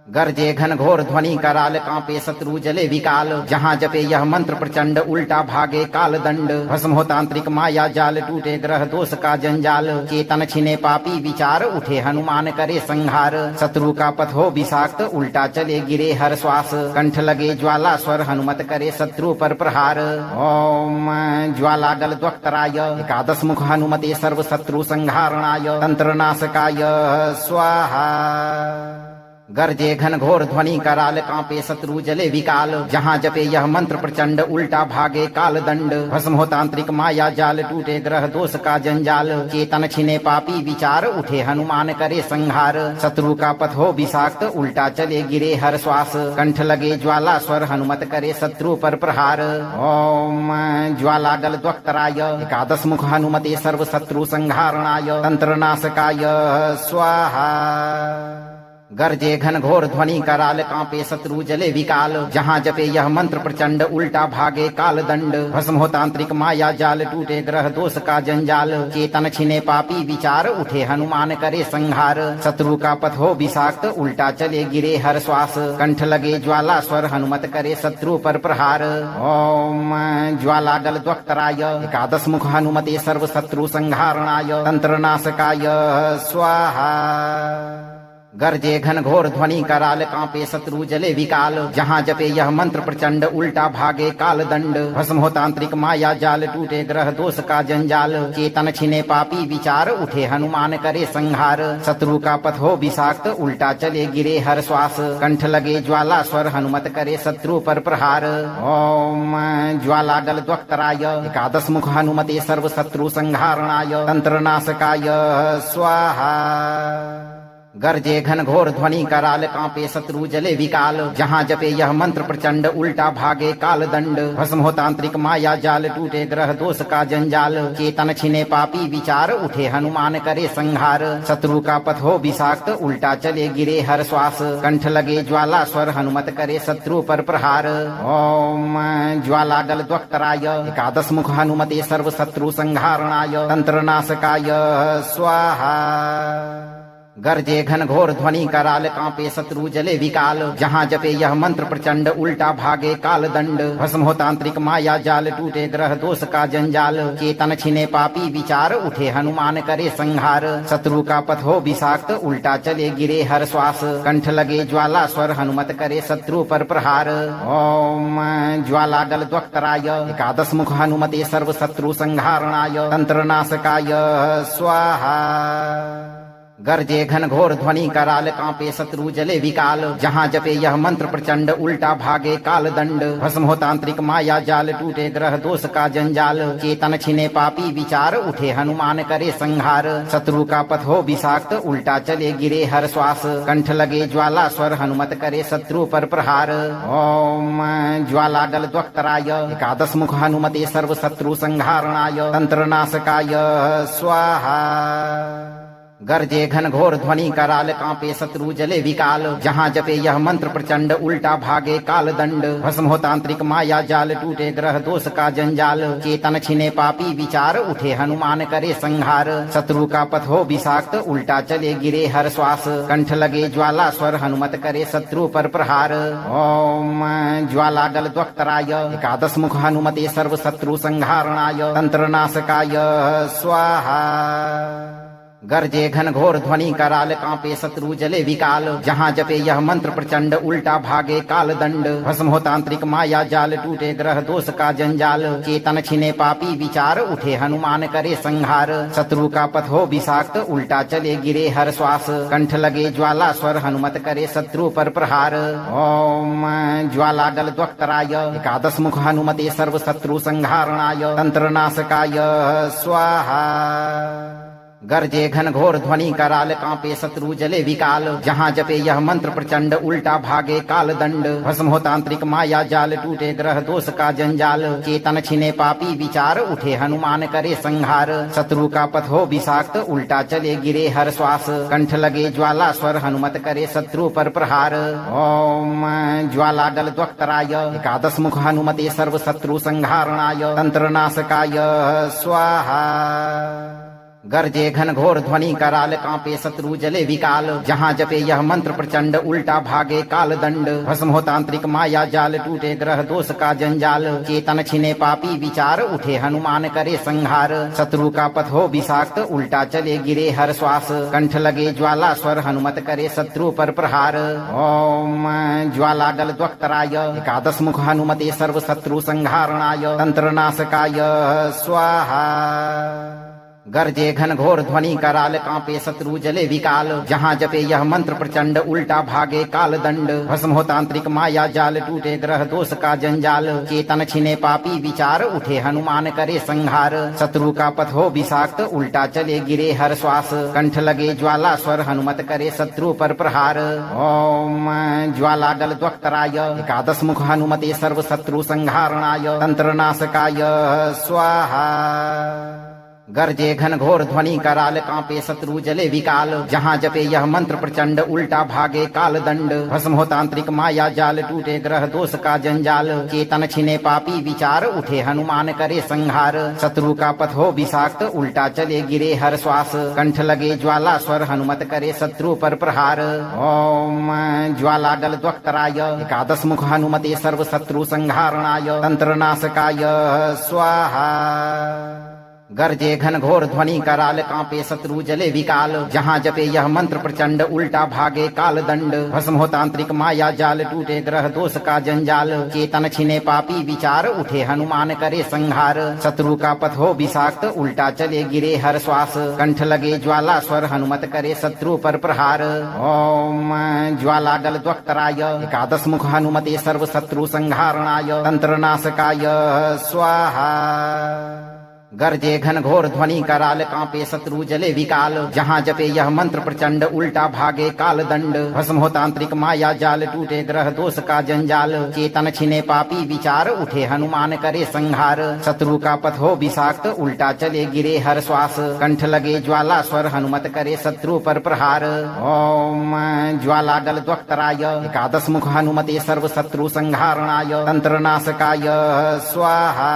गरजे घन घोर ध्वनि कराल कांपे शत्रु जले विकाल जहाँ जपे यह मंत्र प्रचंड उल्टा भागे काल दंड भस्म हो तांत्रिक माया जाल टूटे ग्रह दोष का जंजाल चेतन छिने पापी विचार उठे हनुमान करे संहार शत्रु का पथ हो विषाक्त उल्टा चले गिरे हर श्वास कंठ लगे ज्वाला स्वर हनुमत करे शत्रु पर प्रहार ओम ज्वाला गल द्वक्तराय एकादश मुख हनुमते सर्व शत्रु संहारणाय तंत्र नाशकाय स्वाहा गरजे घन घोर ध्वनि कराल कांपे शत्रु जले विकाल जहाँ जपे यह मंत्र प्रचंड उल्टा भागे काल दंड भस्म हो तांत्रिक माया जाल टूटे ग्रह दोष का जंजाल चेतन छिने पापी विचार उठे हनुमान करे संहार शत्रु का पथ हो विषाक्त उल्टा चले गिरे हर श्वास कंठ लगे ज्वाला स्वर हनुमत करे शत्रु पर प्रहार ओम ज्वाला गल द्वक्तराय एकादश मुख हनुमते सर्व शत्रु संहारणाय तंत्र नाशकाय स्वाहा गरजे घन घोर ध्वनि कराल कांपे शत्रु जले विकाल जहाँ जपे यह मंत्र प्रचंड उल्टा भागे काल दंड भस्म हो तांत्रिक माया जाल टूटे ग्रह दोष का जंजाल चेतन छिने पापी विचार उठे हनुमान करे संहार शत्रु का पथ हो विषाक्त उल्टा चले गिरे हर श्वास कंठ लगे ज्वाला स्वर हनुमत करे शत्रु पर प्रहार ओम ज्वाला गल द्वक्तराय एकादश मुख हनुमते सर्व शत्रु संहारणाय तंत्र नाशकाय स्वाहा गरजे घन घोर ध्वनि कराल कांपे शत्रु जले विकाल जहाँ जपे यह मंत्र प्रचंड उल्टा भागे काल दंड भस्म हो तांत्रिक माया जाल टूटे ग्रह दोष का जंजाल चेतन छिने पापी विचार उठे हनुमान करे संहार शत्रु का पथ हो विषाक्त उल्टा चले गिरे हर श्वास कंठ लगे ज्वाला स्वर हनुमत करे शत्रु पर प्रहार ओम ज्वाला गल द्वक्तराय एकादश मुख हनुमते सर्व शत्रु संहारणाय तंत्र नाशकाय स्वाहा गरजे घन घोर ध्वनि कराल कांपे शत्रु जले विकाल जहाँ जपे यह मंत्र प्रचंड उल्टा भागे काल दंड भस्म हो तांत्रिक माया जाल टूटे ग्रह दोष का जंजाल चेतन छिने पापी विचार उठे हनुमान करे संहार शत्रु का पथ हो विषाक्त उल्टा चले गिरे हर श्वास कंठ लगे ज्वाला स्वर हनुमत करे शत्रु पर प्रहार ओम ज्वाला गल द्वक्तराय एकादश मुख हनुमते सर्व शत्रु संहारणाय तंत्र नाशकाय स्वाहा गरजे घन घोर ध्वनि कराल कांपे शत्रु जले विकाल जहाँ जपे यह मंत्र प्रचंड उल्टा भागे काल दंड भस्म हो तांत्रिक माया जाल टूटे ग्रह दोष का जंजाल चेतन छिने पापी विचार उठे हनुमान करे संहार शत्रु का पथ हो विषाक्त उल्टा चले गिरे हर श्वास कंठ लगे ज्वाला स्वर हनुमत करे शत्रु पर प्रहार ओम ज्वाला गल द्वक्तराय एकादश मुख हनुमते सर्व शत्रु संहारणाय तंत्र नाशकाय स्वाहा गरजे घन घोर ध्वनि कराल कांपे शत्रु जले विकाल जहाँ जपे यह मंत्र प्रचंड उल्टा भागे काल दंड भस्म हो तांत्रिक माया जाल टूटे ग्रह दोष का जंजाल चेतन छिने पापी विचार उठे हनुमान करे संहार शत्रु का पथ हो विषाक्त उल्टा चले गिरे हर श्वास कंठ लगे ज्वाला स्वर हनुमत करे शत्रु पर प्रहार ओम ज्वाला गल द्वक्तराय एकादश मुख हनुमते सर्व शत्रु संहारणाय तंत्र नाशकाय स्वाहा गरजे घन घोर ध्वनि कराल कांपे शत्रु जले विकाल जहाँ जपे यह मंत्र प्रचंड उल्टा भागे काल दंड भस्म हो तांत्रिक माया जाल टूटे ग्रह दोष का जंजाल चेतन छिने पापी विचार उठे हनुमान करे संहार शत्रु का पथ हो विषाक्त उल्टा चले गिरे हर श्वास कंठ लगे ज्वाला स्वर हनुमत करे शत्रु पर प्रहार ओम ज्वाला गल द्वक्तराय एकादश मुख हनुमते सर्व शत्रु संहारणाय तंत्र नाशकाय स्वाहा गरजे घन घोर ध्वनि कराल कांपे शत्रु जले विकाल जहाँ जपे यह मंत्र प्रचंड उल्टा भागे काल दंड भस्म हो तांत्रिक माया जाल टूटे ग्रह दोष का जंजाल चेतन छिने पापी विचार उठे हनुमान करे संहार शत्रु का पथ हो विषाक्त उल्टा चले गिरे हर श्वास कंठ लगे ज्वाला स्वर हनुमत करे शत्रु पर प्रहार ओम ज्वाला गल द्वक्तराय एकादश मुख हनुमते सर्व शत्रु संहारणाय तंत्र नाशकाय स्वाहा गरजे घन घोर ध्वनि कराल कांपे शत्रु जले विकाल जहाँ जपे यह मंत्र प्रचंड उल्टा भागे काल दंड भस्म हो तांत्रिक माया जाल टूटे ग्रह दोष का जंजाल चेतन छिने पापी विचार उठे हनुमान करे संहार शत्रु का पथ हो विषाक्त उल्टा चले गिरे हर श्वास कंठ लगे ज्वाला स्वर हनुमत करे शत्रु पर प्रहार ओम ज्वाला गल द्वक्तराय एकादश मुख हनुमते सर्व शत्रु संहारणाय तंत्र नाशकाय स्वाहा गरजे घन घोर ध्वनि कराल कांपे शत्रु जले विकाल जहाँ जपे यह मंत्र प्रचंड उल्टा भागे काल दंड भस्म हो तांत्रिक माया जाल टूटे ग्रह दोष का जंजाल चेतन छिने पापी विचार उठे हनुमान करे संहार शत्रु का पथ हो विषाक्त उल्टा चले गिरे हर श्वास कंठ लगे ज्वाला स्वर हनुमत करे शत्रु पर प्रहार ओम ज्वाला गल द्वक्तराय एकादश मुख हनुमते सर्व शत्रु संहारणाय तंत्र नाशकाय स्वाहा गरजे घन घोर ध्वनि कराल कांपे शत्रु जले विकाल जहाँ जपे यह मंत्र प्रचंड उल्टा भागे काल दंड भस्म हो तांत्रिक माया जाल टूटे ग्रह दोष का जंजाल चेतन छिने पापी विचार उठे हनुमान करे संहार शत्रु का पथ हो विषाक्त उल्टा चले गिरे हर श्वास कंठ लगे ज्वाला स्वर हनुमत करे शत्रु पर प्रहार ओम ज्वाला गल द्वक्तराय एकादश मुख हनुमते सर्व शत्रु संहारणाय तंत्र नाशकाय स्वाहा गरजे घन घोर ध्वनि कराल कांपे शत्रु जले विकाल जहाँ जपे यह मंत्र प्रचंड उल्टा भागे काल दंड भस्म हो तांत्रिक माया जाल टूटे ग्रह दोष का जंजाल चेतन छिने पापी विचार उठे हनुमान करे संहार शत्रु का पथ हो विषाक्त उल्टा चले गिरे हर श्वास कंठ लगे ज्वाला स्वर हनुमत करे शत्रु पर प्रहार ओम ज्वाला गल द्वक्तराय एकादश मुख हनुमते सर्व शत्रु संहारणाय तंत्र नाशकाय स्वाहा गरजे घन घोर ध्वनि कराल कांपे शत्रु जले विकाल जहाँ जपे यह मंत्र प्रचंड उल्टा भागे काल दंड भस्म हो तांत्रिक माया जाल टूटे ग्रह दोष का जंजाल चेतन छिने पापी विचार उठे हनुमान करे संहार शत्रु का पथ हो विषाक्त उल्टा चले गिरे हर श्वास कंठ लगे ज्वाला स्वर हनुमत करे शत्रु पर प्रहार ओम ज्वाला गल द्वक्तराय एकादश मुख हनुमते सर्व शत्रु संहारणाय तंत्र नाशकाय स्वाहा गरजे घन घोर ध्वनि कराल कांपे शत्रु जले विकाल जहाँ जपे यह मंत्र प्रचंड उल्टा भागे काल दंड भस्म हो तांत्रिक माया जाल टूटे ग्रह दोष का जंजाल चेतन छिने पापी विचार उठे हनुमान करे संहार शत्रु का पथ हो विषाक्त उल्टा चले गिरे हर श्वास कंठ लगे ज्वाला स्वर हनुमत करे शत्रु पर प्रहार ओम ज्वाला गल द्वक्तराय एकादश मुख हनुमते सर्व शत्रु संहारणाय तंत्र नाशकाय स्वाहा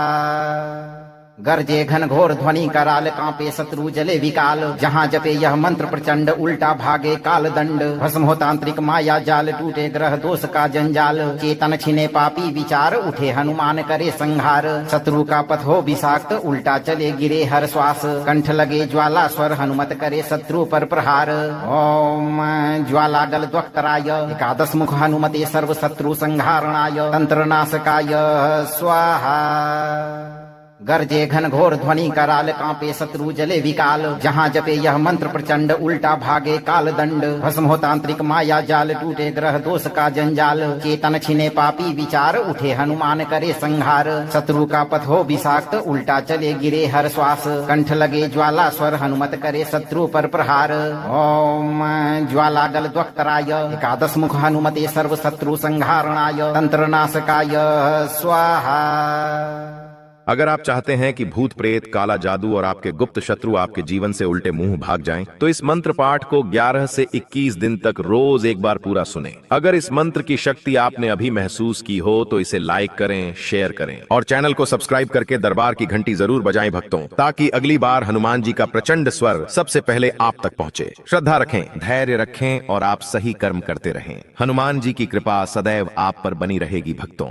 गरजे घन घोर ध्वनि कराल कांपे शत्रु जले विकाल जहाँ जपे यह मंत्र प्रचंड उल्टा भागे काल दंड भस्म हो तांत्रिक माया जाल टूटे ग्रह दोष का जंजाल चेतन छिने पापी विचार उठे हनुमान करे संहार शत्रु का पथ हो विषाक्त उल्टा चले गिरे हर श्वास कंठ लगे ज्वाला स्वर हनुमत करे शत्रु पर प्रहार ओम ज्वाला गल द्वक्तराय एकादश मुख हनुमते सर्व शत्रु संहारणाय तंत्र नाशकाय स्वाहा गरजे घन घोर ध्वनि कराल कांपे शत्रु जले विकाल जहाँ जपे यह मंत्र प्रचंड उल्टा भागे काल दंड भस्म हो तांत्रिक माया जाल टूटे ग्रह दोष का जंजाल चेतन छिने पापी विचार उठे हनुमान करे संहार शत्रु का पथ हो विषाक्त उल्टा चले गिरे हर श्वास कंठ लगे ज्वाला स्वर हनुमत करे शत्रु पर प्रहार ओम ज्वाला गल द्वक्तराय एकादश मुख हनुमते सर्व शत्रु संहारणाय तंत्र नाशकाय स्वाहा अगर आप चाहते हैं कि भूत प्रेत काला जादू और आपके गुप्त शत्रु आपके जीवन से उल्टे मुंह भाग जाएं, तो इस मंत्र पाठ को 11 से 21 दिन तक रोज एक बार पूरा सुनें। अगर इस मंत्र की शक्ति आपने अभी महसूस की हो तो इसे लाइक करें, शेयर करें और चैनल को सब्सक्राइब करके दरबार की घंटी जरूर बजाएं भक्तों, ताकि अगली बार हनुमान जी का प्रचंड स्वर सबसे पहले आप तक पहुंचे। श्रद्धा रखें, धैर्य रखें और आप सही कर्म करते रहें। हनुमान जी की कृपा सदैव आप पर बनी रहेगी भक्तों।